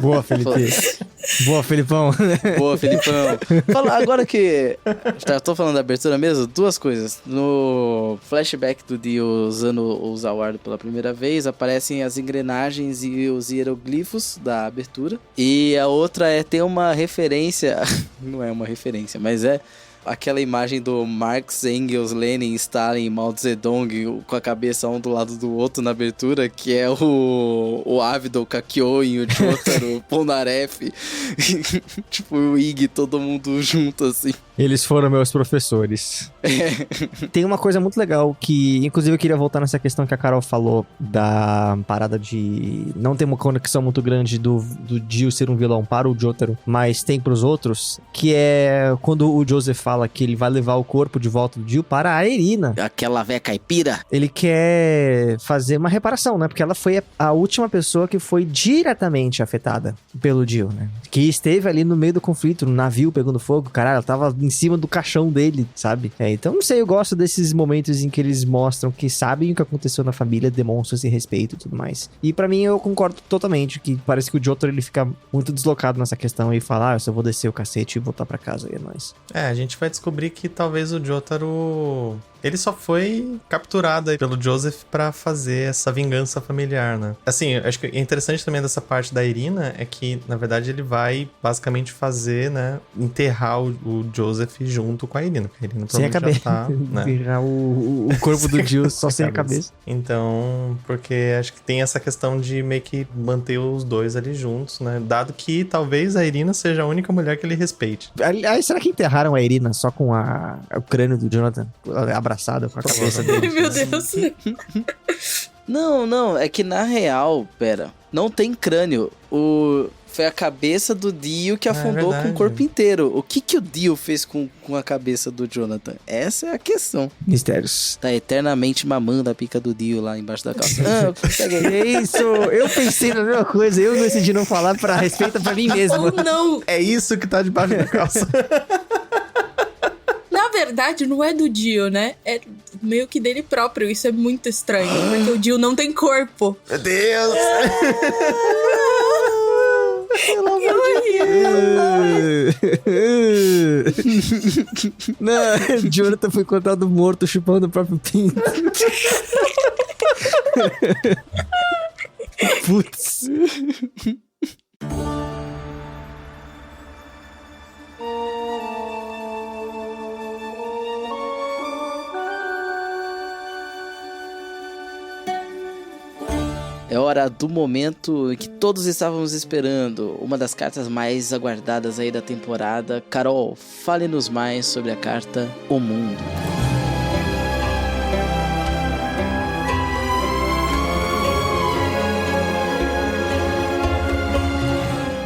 Speaker 3: Boa, Felipe. Boa, Felipão.
Speaker 2: Boa, Felipão. Fala, agora que... eu tô falando da abertura mesmo, 2 coisas. No flashback do Dio usando o Zawardo pela primeira vez, aparecem as engrenagens e os hieroglifos da abertura. E a outra é ter uma referência... não é uma referência, mas é aquela imagem do Marx, Engels, Lenin, Stalin, Mao Zedong com a cabeça um do lado do outro na abertura, que é o Ávido, o Kakyoin, o Jotaro, o Polnareff, tipo o Ig, todo mundo junto assim.
Speaker 3: Eles foram meus professores. Tem uma coisa muito legal que, inclusive, eu queria voltar nessa questão que a Carol falou da parada de não ter uma conexão muito grande do Dio ser um vilão para o Jotaro, mas tem pros outros, que é quando o Joseph fala que ele vai levar o corpo de volta do Dio para a Irina.
Speaker 2: Aquela véia caipira.
Speaker 3: Ele quer fazer uma reparação, né? Porque ela foi a última pessoa que foi diretamente afetada pelo Dio, né? Que esteve ali no meio do conflito, no navio pegando fogo, caralho, ela tava em cima do caixão dele, sabe? Então, não sei, eu gosto desses momentos em que eles mostram que sabem o que aconteceu na família, demonstram esse respeito e tudo mais. E pra mim, eu concordo totalmente, que parece que o Jotaro, ele fica muito deslocado nessa questão e fala, eu só vou descer o cacete e voltar pra casa, e é nóis.
Speaker 5: A gente vai descobrir que talvez o Jotaro... ele só foi capturado aí pelo Joseph pra fazer essa vingança familiar, né? Assim, acho que é interessante também dessa parte da Irina é que, na verdade, ele vai basicamente fazer, né, enterrar o Joseph junto com a Irina, porque a Irina
Speaker 3: sem a cabeça.
Speaker 5: já tá, né?
Speaker 3: Enterrar o corpo do Dio só sem a cabeça.
Speaker 5: Então, porque acho que tem essa questão de meio que manter os dois ali juntos, né? Dado que talvez a Irina seja a única mulher que ele respeite.
Speaker 3: Aliás, será que enterraram a Irina só com o crânio do Jonathan abraçado com a cabeça dele?
Speaker 4: Meu Deus.
Speaker 2: Não, é que na real, não tem crânio. Foi a cabeça do Dio que afundou com o corpo inteiro. O que o Dio fez com a cabeça do Jonathan? Essa é a questão.
Speaker 3: Mistérios.
Speaker 2: Tá eternamente mamando a pica do Dio lá embaixo da calça.
Speaker 3: É isso, eu pensei na mesma coisa, eu decidi não falar pra respeito pra mim mesmo.
Speaker 4: Ou não.
Speaker 5: É isso que tá debaixo da calça.
Speaker 4: Na verdade, não é do Dio, né? É meio que dele próprio. Isso é muito estranho, porque o Dio não tem corpo.
Speaker 5: Meu Deus!
Speaker 3: Pelo amor de Deus! Não, Jonathan foi encontrado morto chupando o próprio pinto. Putz.
Speaker 2: É hora do momento em que todos estávamos esperando. Uma das cartas mais aguardadas aí da temporada. Carol, fale-nos mais sobre a carta O Mundo.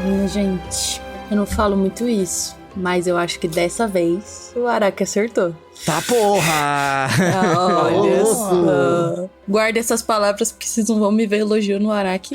Speaker 4: Minha gente, eu não falo muito isso, mas eu acho que dessa vez o Araki acertou.
Speaker 3: Tá porra!
Speaker 4: Olha só. Guarda essas palavras porque vocês não vão me ver elogiando o Araki.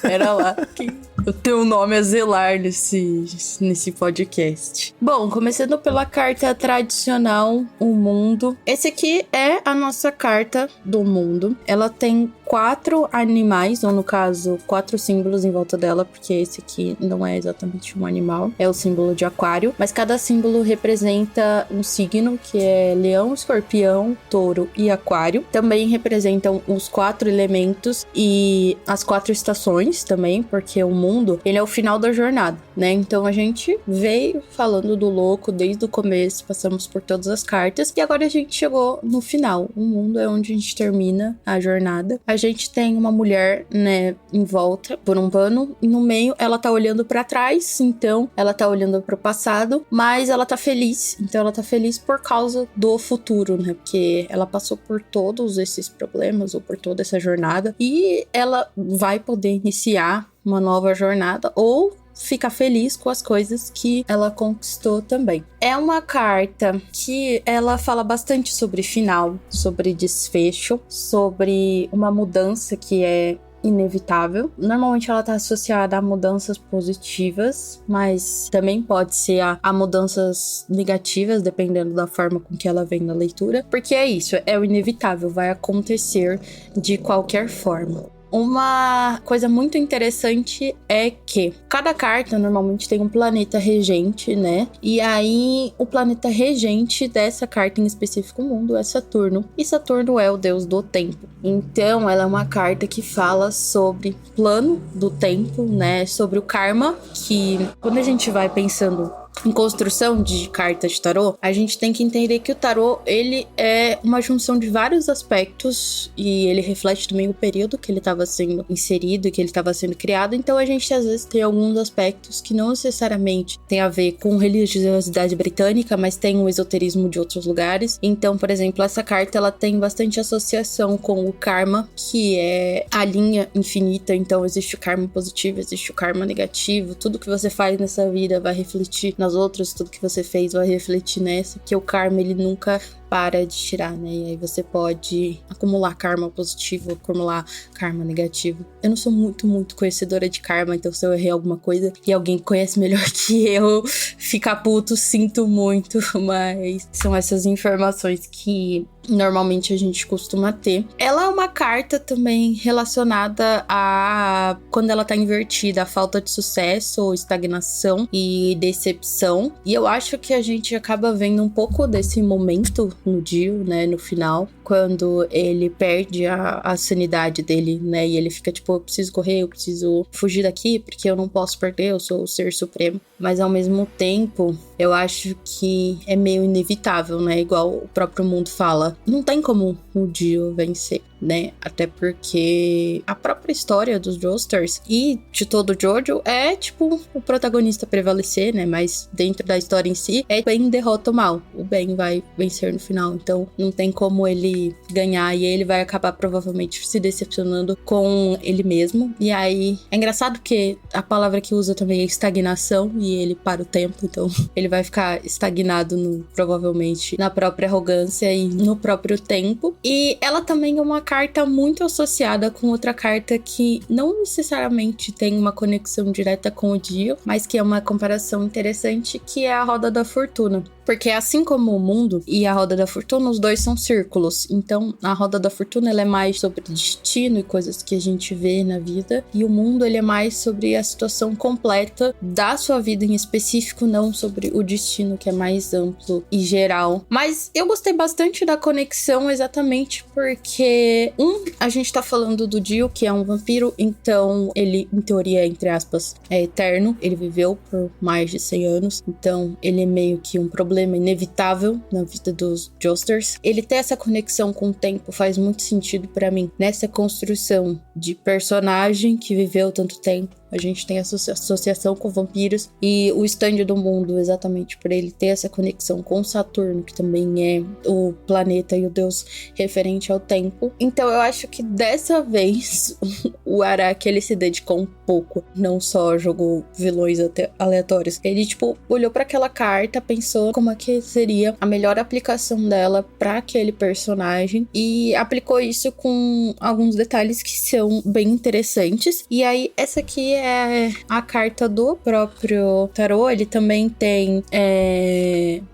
Speaker 4: Era lá que eu tenho um nome a zelar nesse podcast. Bom, começando pela carta tradicional, o mundo. Esse aqui é a nossa carta do mundo. Ela tem 4 animais, ou no caso, 4 símbolos em volta dela, porque esse aqui não é exatamente um animal. É o símbolo de aquário, mas cada símbolo representa um signo, que é leão, escorpião, touro e aquário. Também representam os 4 elementos e as 4 estações também, porque o mundo, ele é o final da jornada, né? Então a gente veio falando do louco desde o começo, passamos por todas as cartas e agora a gente chegou no final. O mundo é onde a gente termina a jornada. A gente tem uma mulher, né, em volta por um pano e no meio ela tá olhando pra trás, então ela tá olhando pro passado, mas ela tá feliz. Então ela tá feliz por causa do futuro, né? Porque ela passou por todos esses problemas ou por toda essa jornada e ela vai poder iniciar uma nova jornada ou ficar feliz com as coisas que ela conquistou também. É uma carta que ela fala bastante sobre final, sobre desfecho, sobre uma mudança que é inevitável. Normalmente ela tá associada a mudanças positivas, mas também pode ser a mudanças negativas, dependendo da forma com que ela vem na leitura, porque é isso, é o inevitável, vai acontecer de qualquer forma. Uma coisa muito interessante é que cada carta normalmente tem um planeta regente, né? E aí o planeta regente dessa carta em específico mundo é Saturno. E Saturno é o deus do tempo. Então ela é uma carta que fala sobre plano do tempo, né? Sobre o karma, que quando a gente vai pensando em construção de carta de tarô, a gente tem que entender que o tarô, ele é uma junção de vários aspectos e ele reflete também o período que ele estava sendo inserido e que ele estava sendo criado. Então a gente às vezes tem alguns aspectos que não necessariamente tem a ver com religiosidade britânica, mas tem um esoterismo de outros lugares. Então, por exemplo, essa carta ela tem bastante associação com o karma, que é a linha infinita. Então existe o karma positivo, existe o karma negativo. Tudo que você faz nessa vida vai refletir nas outras, tudo que você fez vai refletir nessa, que o karma ele nunca para de tirar, né? E aí você pode acumular karma positivo, acumular karma negativo. Eu não sou muito conhecedora de karma, então se eu errei alguma coisa e alguém conhece melhor que eu, fica puto, sinto muito, mas são essas informações que normalmente a gente costuma ter. Ela é uma carta também relacionada a quando ela tá invertida, a falta de sucesso ou estagnação e decepção. E eu acho que a gente acaba vendo um pouco desse momento no Dio, né, no final, quando ele perde a sanidade dele, né, e ele fica tipo, eu preciso correr, eu preciso fugir daqui, porque eu não posso perder, eu sou o ser supremo. Mas ao mesmo tempo, eu acho que é meio inevitável, né, igual o próprio mundo fala, não tem como o Dio vencer, né, até porque a própria história dos Joestars e de todo o Jojo é tipo o protagonista prevalecer, né, mas dentro da história em si, é bem derrota o mal, o bem vai vencer no final, então não tem como ele ganhar e ele vai acabar provavelmente se decepcionando com ele mesmo. E aí é engraçado que a palavra que usa também é estagnação e ele para o tempo, então ele vai ficar estagnado provavelmente na própria arrogância e no próprio tempo. E ela também é uma carta muito associada com outra carta que não necessariamente tem uma conexão direta com o Dio, mas que é uma comparação interessante, que é a Roda da Fortuna. Porque assim como o mundo e a Roda da Fortuna, os dois são círculos. Então, a Roda da Fortuna ela é mais sobre destino e coisas que a gente vê na vida. E o mundo ele é mais sobre a situação completa da sua vida em específico, não sobre o destino, que é mais amplo e geral. Mas eu gostei bastante da conexão exatamente porque, a gente tá falando do Dio, que é um vampiro. Então, ele, em teoria, entre aspas, é eterno. Ele viveu por mais de 100 anos. Então, ele é meio que um problema inevitável na vida dos Joestars. Ele ter essa conexão com o tempo faz muito sentido pra mim. Nessa construção de personagem que viveu tanto tempo, a gente tem essa associação com vampiros e o stand do mundo, exatamente por ele ter essa conexão com Saturno, que também é o planeta e o deus referente ao tempo. Então eu acho que dessa vez o Araki ele se dedicou um pouco, não só jogou vilões aleatórios. Ele tipo olhou para aquela carta, pensou como é que seria a melhor aplicação dela para aquele personagem e aplicou isso com alguns detalhes que são bem interessantes. E aí essa aqui é a carta do próprio tarô. Ele também tem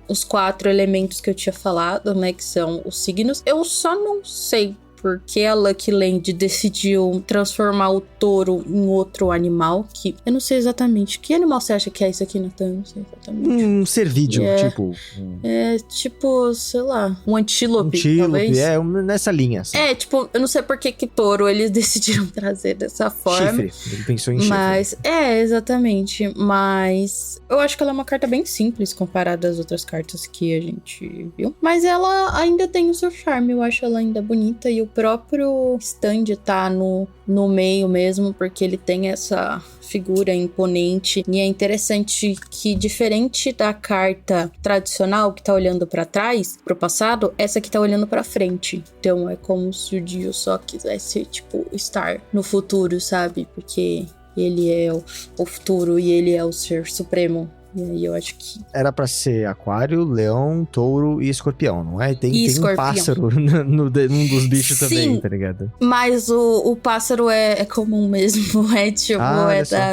Speaker 4: os 4 elementos que eu tinha falado, né, que são os signos. Eu só não sei porque a Lucky Land decidiu transformar o touro em outro animal, que eu não sei exatamente. Que animal você acha que é isso aqui, Nathan? Não sei exatamente.
Speaker 3: Um cervídeo, tipo...
Speaker 4: É, tipo, sei lá, um antílope, talvez.
Speaker 3: Nessa linha, assim.
Speaker 4: É, tipo, eu não sei por que touro eles decidiram trazer dessa forma.
Speaker 3: Chifre, ele pensou em chifre.
Speaker 4: Mas, exatamente. Mas eu acho que ela é uma carta bem simples comparada às outras cartas que a gente viu. Mas ela ainda tem o seu charme, eu acho ela ainda bonita e o próprio stand tá no meio mesmo, porque ele tem essa figura imponente. E é interessante que, diferente da carta tradicional que tá olhando pra trás, pro passado, essa aqui tá olhando pra frente. Então é como se o Dio só quisesse, tipo, estar no futuro, sabe? Porque ele é o futuro e ele é o ser supremo. E aí eu acho que... Era
Speaker 3: pra ser aquário, leão, touro e escorpião, não é? Tem um pássaro num dos bichos. Sim, também, tá ligado?
Speaker 4: Mas o pássaro é comum mesmo, é tipo,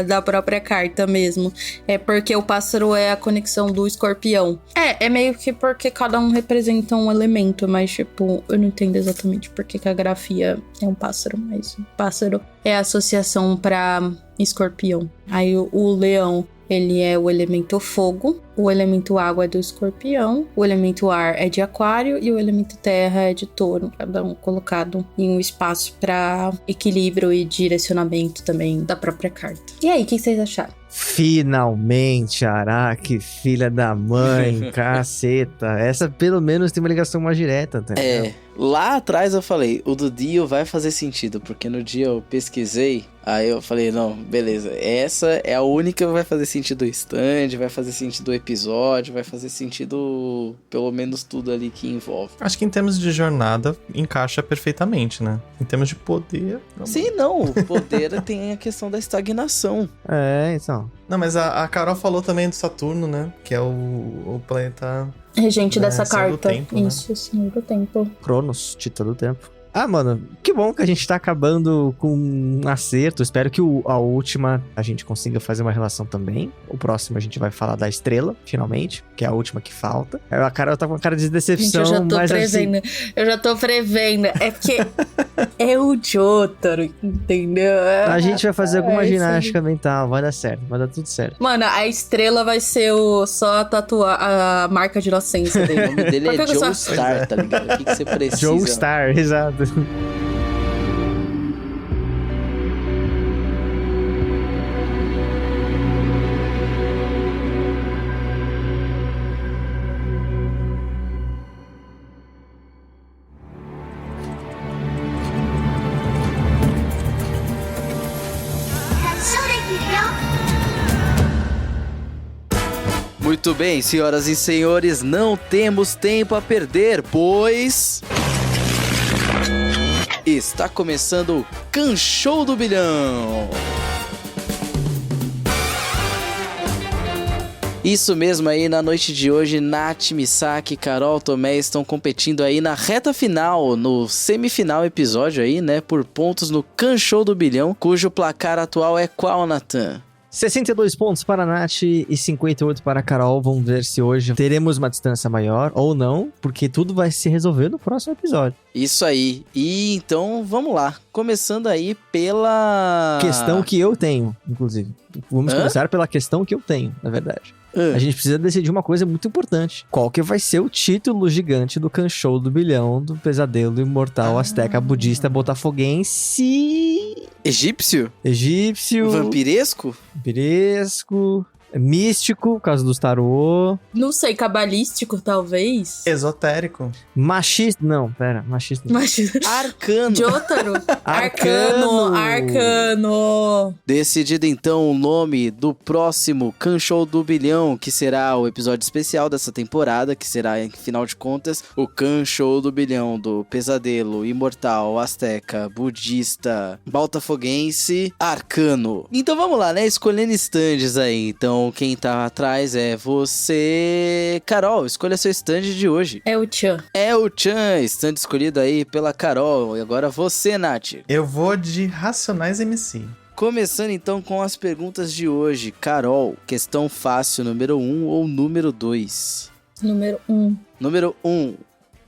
Speaker 4: da própria carta mesmo. É porque o pássaro é a conexão do escorpião. É meio que porque cada um representa um elemento, mas tipo, eu não entendo exatamente porque que a grafia é um pássaro, mas o pássaro é a associação pra escorpião. Aí o leão, ele é o elemento fogo. O elemento água é do escorpião, o elemento ar é de aquário e o elemento terra é de touro. Cada um colocado em um espaço para equilíbrio e direcionamento também da própria carta. E aí, o que vocês acharam?
Speaker 3: Finalmente, Araki, filha da mãe, caceta. Essa pelo menos tem uma ligação mais direta, tá ligado?
Speaker 2: Lá atrás eu falei, o do Dio vai fazer sentido, porque no dia eu pesquisei, aí eu falei, não, beleza, essa é a única que vai fazer sentido o stand, vai fazer sentido o episódio, vai fazer sentido pelo menos tudo ali que envolve.
Speaker 5: Acho que em termos de jornada, encaixa perfeitamente, né? Em termos de poder...
Speaker 2: Sim, não, o poder tem a questão da estagnação.
Speaker 3: Então.
Speaker 5: Não, mas a Carol falou também do Saturno, né? Que é o planeta...
Speaker 4: Regente dessa
Speaker 5: Senhor do
Speaker 4: carta.
Speaker 5: Tempo, né?
Speaker 4: Isso, Senhor do Tempo.
Speaker 3: Cronos, Tita do Tempo. Ah, mano, que bom que a gente tá acabando com um acerto. Espero que a última a gente consiga fazer uma relação também. O próximo a gente vai falar da estrela, finalmente, que é a última que falta. A Carol tá com uma cara de decepção,
Speaker 4: Gente, eu já tô
Speaker 3: mas
Speaker 4: prevendo.
Speaker 3: assim...
Speaker 4: Eu já tô prevendo. É porque é o Jotaro, entendeu?
Speaker 3: A gente vai fazer alguma
Speaker 4: isso
Speaker 3: ginástica mental, vai dar certo, vai dar tudo certo.
Speaker 4: Mano, a estrela vai ser só a marca de inocência
Speaker 2: O
Speaker 4: dele.
Speaker 2: nome dele é
Speaker 4: Por que eu
Speaker 2: Joe
Speaker 4: só-
Speaker 2: Star, tá ligado? O que você precisa?
Speaker 3: Joe Star, exato.
Speaker 2: Muito bem, senhoras e senhores, não temos tempo a perder, pois... Está começando o Kanshou do Bilhão! Isso mesmo aí, na noite de hoje, Nath, Misaki e Carol Tomé estão competindo aí na reta final, no semifinal episódio aí, né, por pontos no Kanshou do Bilhão, cujo placar atual é qual, Nathan?
Speaker 3: 62 pontos para a Nath e 58 para a Carol. Vamos ver se hoje teremos uma distância maior ou não, porque tudo vai se resolver no próximo episódio.
Speaker 2: Isso aí. E então, vamos lá. Começando aí pela...
Speaker 3: Questão que eu tenho, inclusive. Vamos começar pela questão que eu tenho, na verdade. A gente precisa decidir uma coisa muito importante. Qual que vai ser o título gigante do Kanshou do Bilhão, do Pesadelo Imortal Azteca Budista Botafoguense...
Speaker 2: Egípcio?
Speaker 3: Egípcio...
Speaker 2: Vampiresco?
Speaker 3: Vampiresco... Místico, por causa dos tarô.
Speaker 4: Não sei, cabalístico, talvez.
Speaker 5: Esotérico.
Speaker 3: Machista. Não, pera, machista. Não.
Speaker 4: Mas...
Speaker 2: Arcano.
Speaker 4: Jotaro. Arcano.
Speaker 2: Decidido então o nome do próximo Kanshou do Bilhão, que será o episódio especial dessa temporada, que será, em final de contas, o Kanshou do Bilhão do Pesadelo Imortal Azteca Budista Botafoguense Arcano. Então vamos lá, né? Escolhendo stands aí. Então quem tá atrás é você. Carol, escolha seu stand de hoje.
Speaker 4: É o Chan.
Speaker 2: É o Chan, stand escolhido aí pela Carol. E agora você, Nath.
Speaker 5: Eu vou de Racionais MC.
Speaker 2: Começando então com as perguntas de hoje. Carol, questão fácil, número 1 ou número 2?
Speaker 4: Número 1.
Speaker 2: Número 1.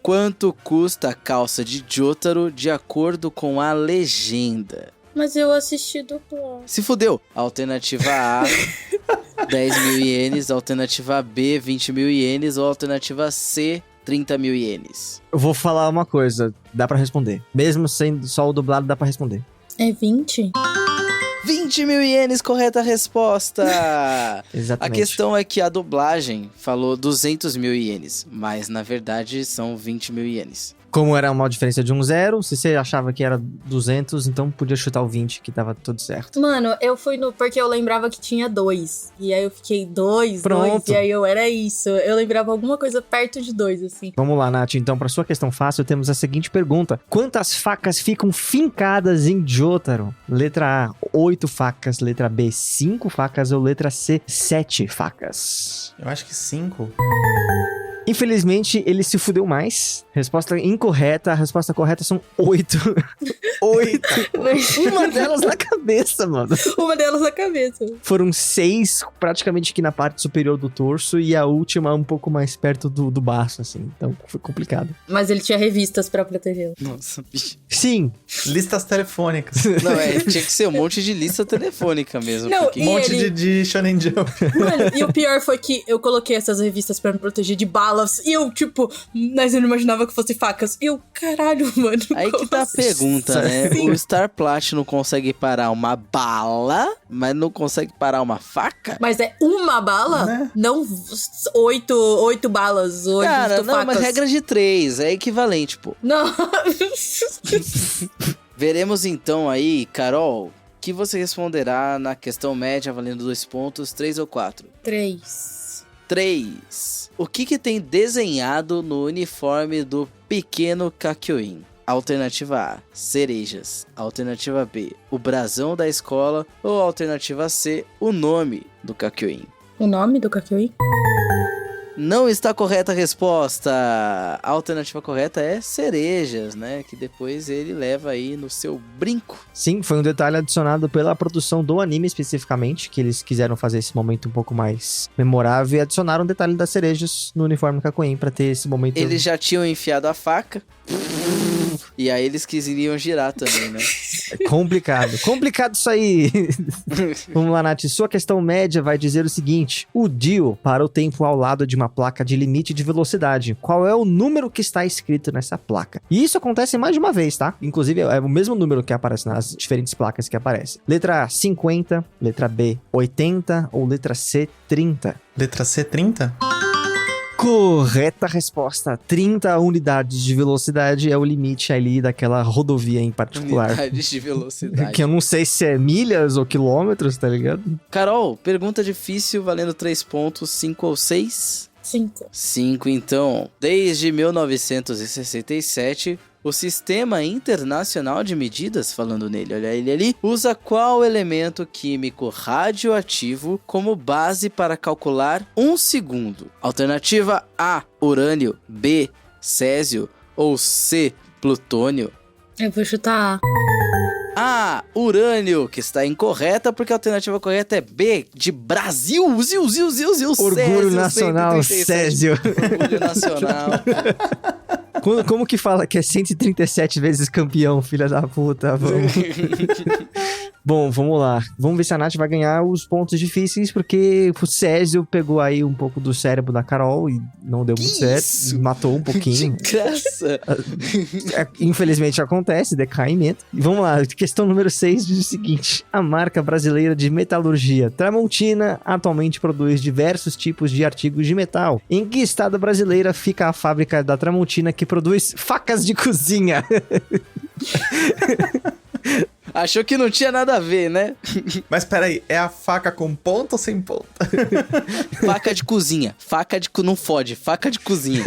Speaker 2: Quanto custa a calça de Jotaro de acordo com a legenda?
Speaker 4: Mas eu assisti dublado.
Speaker 2: Se fudeu. Alternativa A, 10 mil ienes. Alternativa B, 20 mil ienes. Ou alternativa C, 30 mil ienes.
Speaker 3: Eu vou falar uma coisa, dá pra responder. Mesmo sendo só o dublado, dá pra responder.
Speaker 4: É 20?
Speaker 2: 20 mil ienes, correta resposta!
Speaker 3: Exatamente.
Speaker 2: A questão é que a dublagem falou 200 mil ienes, mas na verdade são 20 mil ienes.
Speaker 3: Como era uma diferença de 0, se você achava que era 200, então podia chutar o 20, que tava tudo certo.
Speaker 4: Mano, eu fui no... Porque eu lembrava que tinha 2. E aí eu fiquei 2,
Speaker 3: Pronto.
Speaker 4: E aí era isso. Eu lembrava alguma coisa perto de 2, assim.
Speaker 3: Vamos lá, Nath. Então, para sua questão fácil, temos a seguinte pergunta. Quantas facas ficam fincadas em Jotaro? Letra A, 8 facas. Letra B, 5 facas. Ou letra C, 7 facas?
Speaker 5: Eu acho que 5.
Speaker 3: Infelizmente, ele se fudeu mais. Resposta incorreta. A resposta correta são 8. 8. Uma delas na cabeça, mano.
Speaker 4: Uma delas na cabeça.
Speaker 3: Foram 6, praticamente aqui na parte superior do torso, e a última um pouco mais perto do baço, assim. Então, foi complicado.
Speaker 4: Mas ele tinha revistas pra protegê-lo.
Speaker 2: Nossa, bicho.
Speaker 3: Sim.
Speaker 5: Listas telefônicas.
Speaker 2: Não, tinha que ser um monte de lista telefônica mesmo.
Speaker 4: Não,
Speaker 2: porque...
Speaker 5: Um monte de Shonen Jump.
Speaker 4: Mano, e o pior foi que eu coloquei essas revistas pra me proteger de balas, e eu, tipo, mas eu não imaginava que fosse facas. E eu, caralho, mano.
Speaker 2: Aí que tá a pergunta, né?
Speaker 4: Sim.
Speaker 2: O Star Platinum consegue parar uma bala, mas não consegue parar uma faca?
Speaker 4: Mas é uma bala?
Speaker 5: Né?
Speaker 4: Não 8 balas, 8
Speaker 2: Cara, não,
Speaker 4: facas.
Speaker 2: mas regra de 3, é equivalente, pô.
Speaker 4: Não.
Speaker 2: Veremos então aí, Carol, que você responderá na questão média valendo 2 pontos, 3 ou 4?
Speaker 4: 3.
Speaker 2: 3. O que tem desenhado no uniforme do pequeno Kakyoin? Alternativa A, cerejas. Alternativa B, o brasão da escola. Ou alternativa C, o nome do Kakyoin.
Speaker 4: O nome do Kakyoin?
Speaker 2: Não está correta a resposta. A alternativa correta é cerejas, né? Que depois ele leva aí no seu brinco.
Speaker 3: Sim, foi um detalhe adicionado pela produção do anime especificamente, que eles quiseram fazer esse momento um pouco mais memorável e adicionaram um detalhe das cerejas no uniforme do Kakyoin pra ter esse momento.
Speaker 2: Eles já tinham enfiado a faca. E aí eles queriam girar também, né?
Speaker 3: É complicado. Complicado isso aí. Vamos lá, Nath. Sua questão média vai dizer o seguinte. O Dio para o tempo ao lado de uma placa de limite de velocidade. Qual é o número que está escrito nessa placa? E isso acontece mais de uma vez, tá? Inclusive, é o mesmo número que aparece nas diferentes placas que aparecem. Letra A, 50. Letra B, 80. Ou letra C, 30.
Speaker 5: Letra C, 30?
Speaker 3: Correta resposta. 30 unidades de velocidade é o limite ali daquela rodovia em particular.
Speaker 2: Unidades de velocidade.
Speaker 3: Que eu não sei se é milhas ou quilômetros, tá ligado?
Speaker 2: Carol, pergunta difícil, valendo 3 pontos, 5 ou 6?
Speaker 4: 5.
Speaker 2: 5, então. Desde 1967, o Sistema Internacional de Medidas, falando nele, olha ele ali, usa qual elemento químico radioativo como base para calcular 1 segundo? Alternativa A, urânio. B, césio. Ou C, plutônio.
Speaker 4: Eu vou chutar A.
Speaker 2: A, urânio, que está incorreta, porque a alternativa correta é B, de Brasil.
Speaker 3: Orgulho Nacional, Césio.
Speaker 2: Orgulho Nacional.
Speaker 3: Como que fala que é 137 vezes campeão, filha da puta? Vamos. Bom, vamos lá. Vamos ver se a Nath vai ganhar os pontos difíceis, porque o Césio pegou aí um pouco do cérebro da Carol e não deu muito certo. Matou um pouquinho.
Speaker 2: De graça.
Speaker 3: Infelizmente acontece, decaimento. E vamos lá, questão número 6 diz o seguinte. A marca brasileira de metalurgia Tramontina atualmente produz diversos tipos de artigos de metal. Em que estado brasileira fica a fábrica da Tramontina que produz facas de cozinha?
Speaker 2: Achou que não tinha nada a ver, né?
Speaker 5: Mas peraí, é a faca com ponta ou sem ponta?
Speaker 2: Faca de cozinha. Não fode. Faca de cozinha.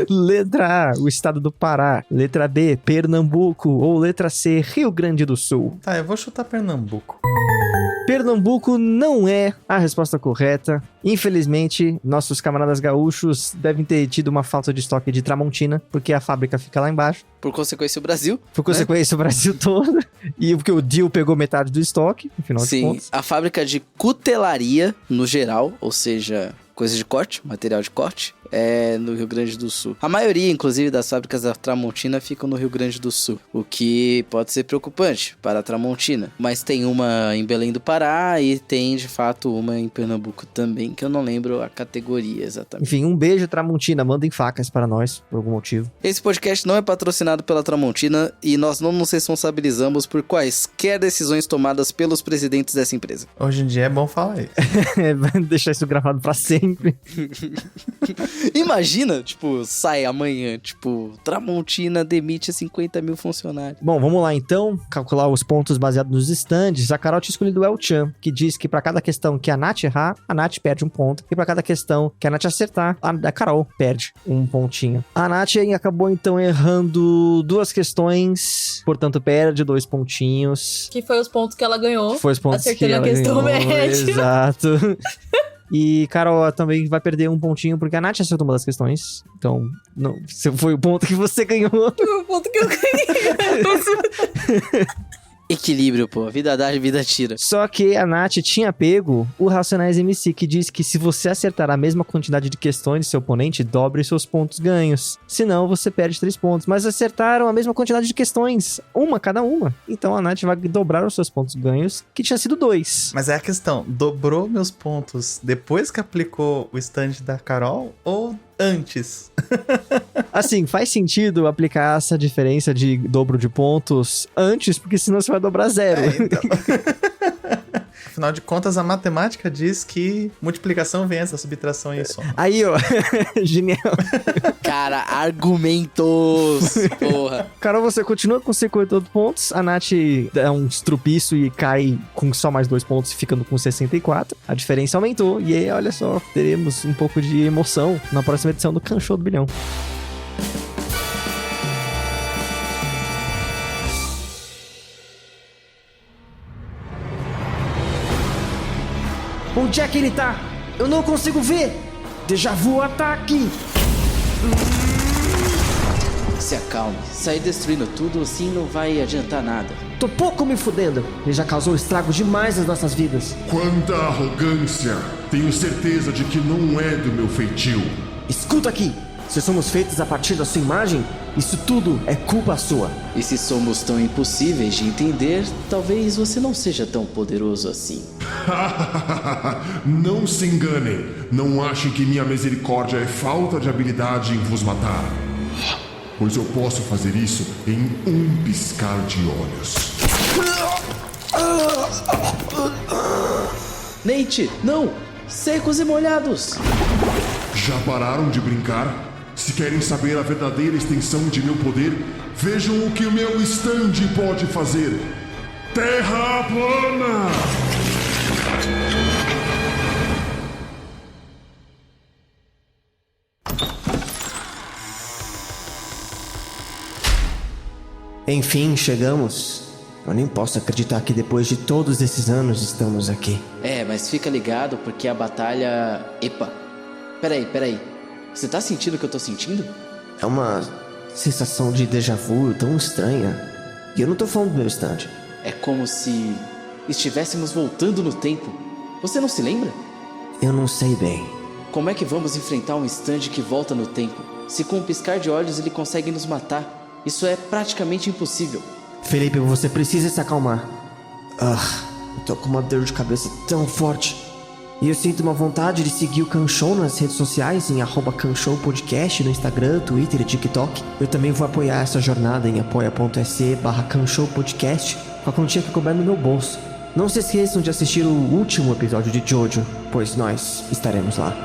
Speaker 3: Letra A, o estado do Pará. Letra B, Pernambuco. Ou letra C, Rio Grande do Sul.
Speaker 5: Tá, eu vou chutar Pernambuco.
Speaker 3: Pernambuco não é a resposta correta. Infelizmente, nossos camaradas gaúchos devem ter tido uma falta de estoque de Tramontina, porque a fábrica fica lá embaixo.
Speaker 2: Por consequência, o Brasil.
Speaker 3: Por consequência, o Brasil todo. E porque o Dio pegou metade do estoque, no final de contas.
Speaker 2: Sim, a fábrica de cutelaria, no geral, ou seja, coisa de corte, material de corte, é no Rio Grande do Sul. A maioria, inclusive, das fábricas da Tramontina ficam no Rio Grande do Sul, o que pode ser preocupante para a Tramontina. Mas tem uma em Belém do Pará e tem, de fato, uma em Pernambuco também, que eu não lembro a categoria exatamente.
Speaker 3: Enfim, um beijo, Tramontina. Mandem facas para nós, por algum motivo.
Speaker 2: Esse podcast não é patrocinado pela Tramontina e nós não nos responsabilizamos por quaisquer decisões tomadas pelos presidentes dessa empresa.
Speaker 5: Hoje em dia é bom falar isso.
Speaker 3: Vai deixar isso gravado para sempre.
Speaker 2: Imagina, tipo, sai amanhã, tipo, Tramontina demite 50 mil funcionários.
Speaker 3: Bom, vamos lá então, calcular os pontos baseados nos stands. A Carol tinha escolhido o El-chan, que diz que pra cada questão que a Nath errar, a Nath perde 1 ponto. E pra cada questão que a Nath acertar, a Carol perde 1 pontinho. A Nath acabou então errando 2 questões, portanto perde 2 pontinhos.
Speaker 4: Que foi os pontos que ela ganhou.
Speaker 3: Foi os pontos
Speaker 4: acertando
Speaker 3: que ela
Speaker 4: a questão
Speaker 3: ganhou.
Speaker 4: média.
Speaker 3: Exato. E Carol também vai perder um pontinho, porque a Nath acertou uma das questões. Então, não, foi o ponto que você ganhou.
Speaker 4: Foi o ponto que eu ganhei.
Speaker 2: Equilíbrio, pô. Vida dá, vida tira.
Speaker 3: Só que a Nath tinha pego o Racionais MC, que diz que se você acertar a mesma quantidade de questões do seu oponente, dobre seus pontos ganhos. Senão, você perde 3 pontos. Mas acertaram a mesma quantidade de questões. Cada uma. Então, a Nath vai dobrar os seus pontos ganhos, que tinha sido 2.
Speaker 5: Mas é a questão, dobrou meus pontos depois que aplicou o stand da Carol ou antes?
Speaker 3: Assim, faz sentido aplicar essa diferença de dobro de pontos antes, porque senão você vai dobrar 0.
Speaker 5: Então. Afinal de contas, a matemática diz que multiplicação vem essa subtração e soma.
Speaker 3: Aí, ó. Genial.
Speaker 2: Cara, argumentos. Porra.
Speaker 3: Carol, você continua com 58 pontos. A Nath dá um estrupiço e cai com só mais 2 pontos, ficando com 64. A diferença aumentou. E aí, olha só, teremos um pouco de emoção na próxima edição do Kanshou do Bilhão. Onde é que ele tá? Eu não consigo ver! Déjà vu, ataque!
Speaker 2: Se acalme. Sair destruindo tudo assim não vai adiantar nada.
Speaker 10: Tô pouco me fudendo. Ele já causou estrago demais nas nossas vidas.
Speaker 1: Quanta arrogância! Tenho certeza de que não é do meu feitio.
Speaker 10: Escuta aqui. Se somos feitos a partir da sua imagem, isso tudo é culpa sua.
Speaker 2: E se somos tão impossíveis de entender, talvez você não seja tão poderoso assim.
Speaker 1: Não se enganem. Não achem que minha misericórdia é falta de habilidade em vos matar. Pois eu posso fazer isso em um piscar de olhos.
Speaker 2: Nate, não! Secos e molhados!
Speaker 1: Já pararam de brincar? Se querem saber a verdadeira extensão de meu poder, vejam o que o meu stand pode fazer. Terra plana!
Speaker 10: Enfim, chegamos. Eu nem posso acreditar que depois de todos esses anos estamos aqui.
Speaker 2: É, mas fica ligado porque a batalha... Epa! Peraí. Você tá sentindo o que eu tô sentindo?
Speaker 10: É uma sensação de déjà vu tão estranha. E eu não tô falando do meu stand.
Speaker 2: É como se estivéssemos voltando no tempo. Você não se lembra?
Speaker 10: Eu não sei bem.
Speaker 2: Como é que vamos enfrentar um stand que volta no tempo? Se com um piscar de olhos ele consegue nos matar, isso é praticamente impossível.
Speaker 10: Felipe, você precisa se acalmar. Eu tô com uma dor de cabeça tão forte. E eu sinto uma vontade de seguir o Kanshou nas redes sociais, em @Kanshou Podcast, no Instagram, Twitter e TikTok. Eu também vou apoiar essa jornada em apoia.se/Kanshou Podcast, com a quantia que couber no meu bolso. Não se esqueçam de assistir o último episódio de Jojo, pois nós estaremos lá.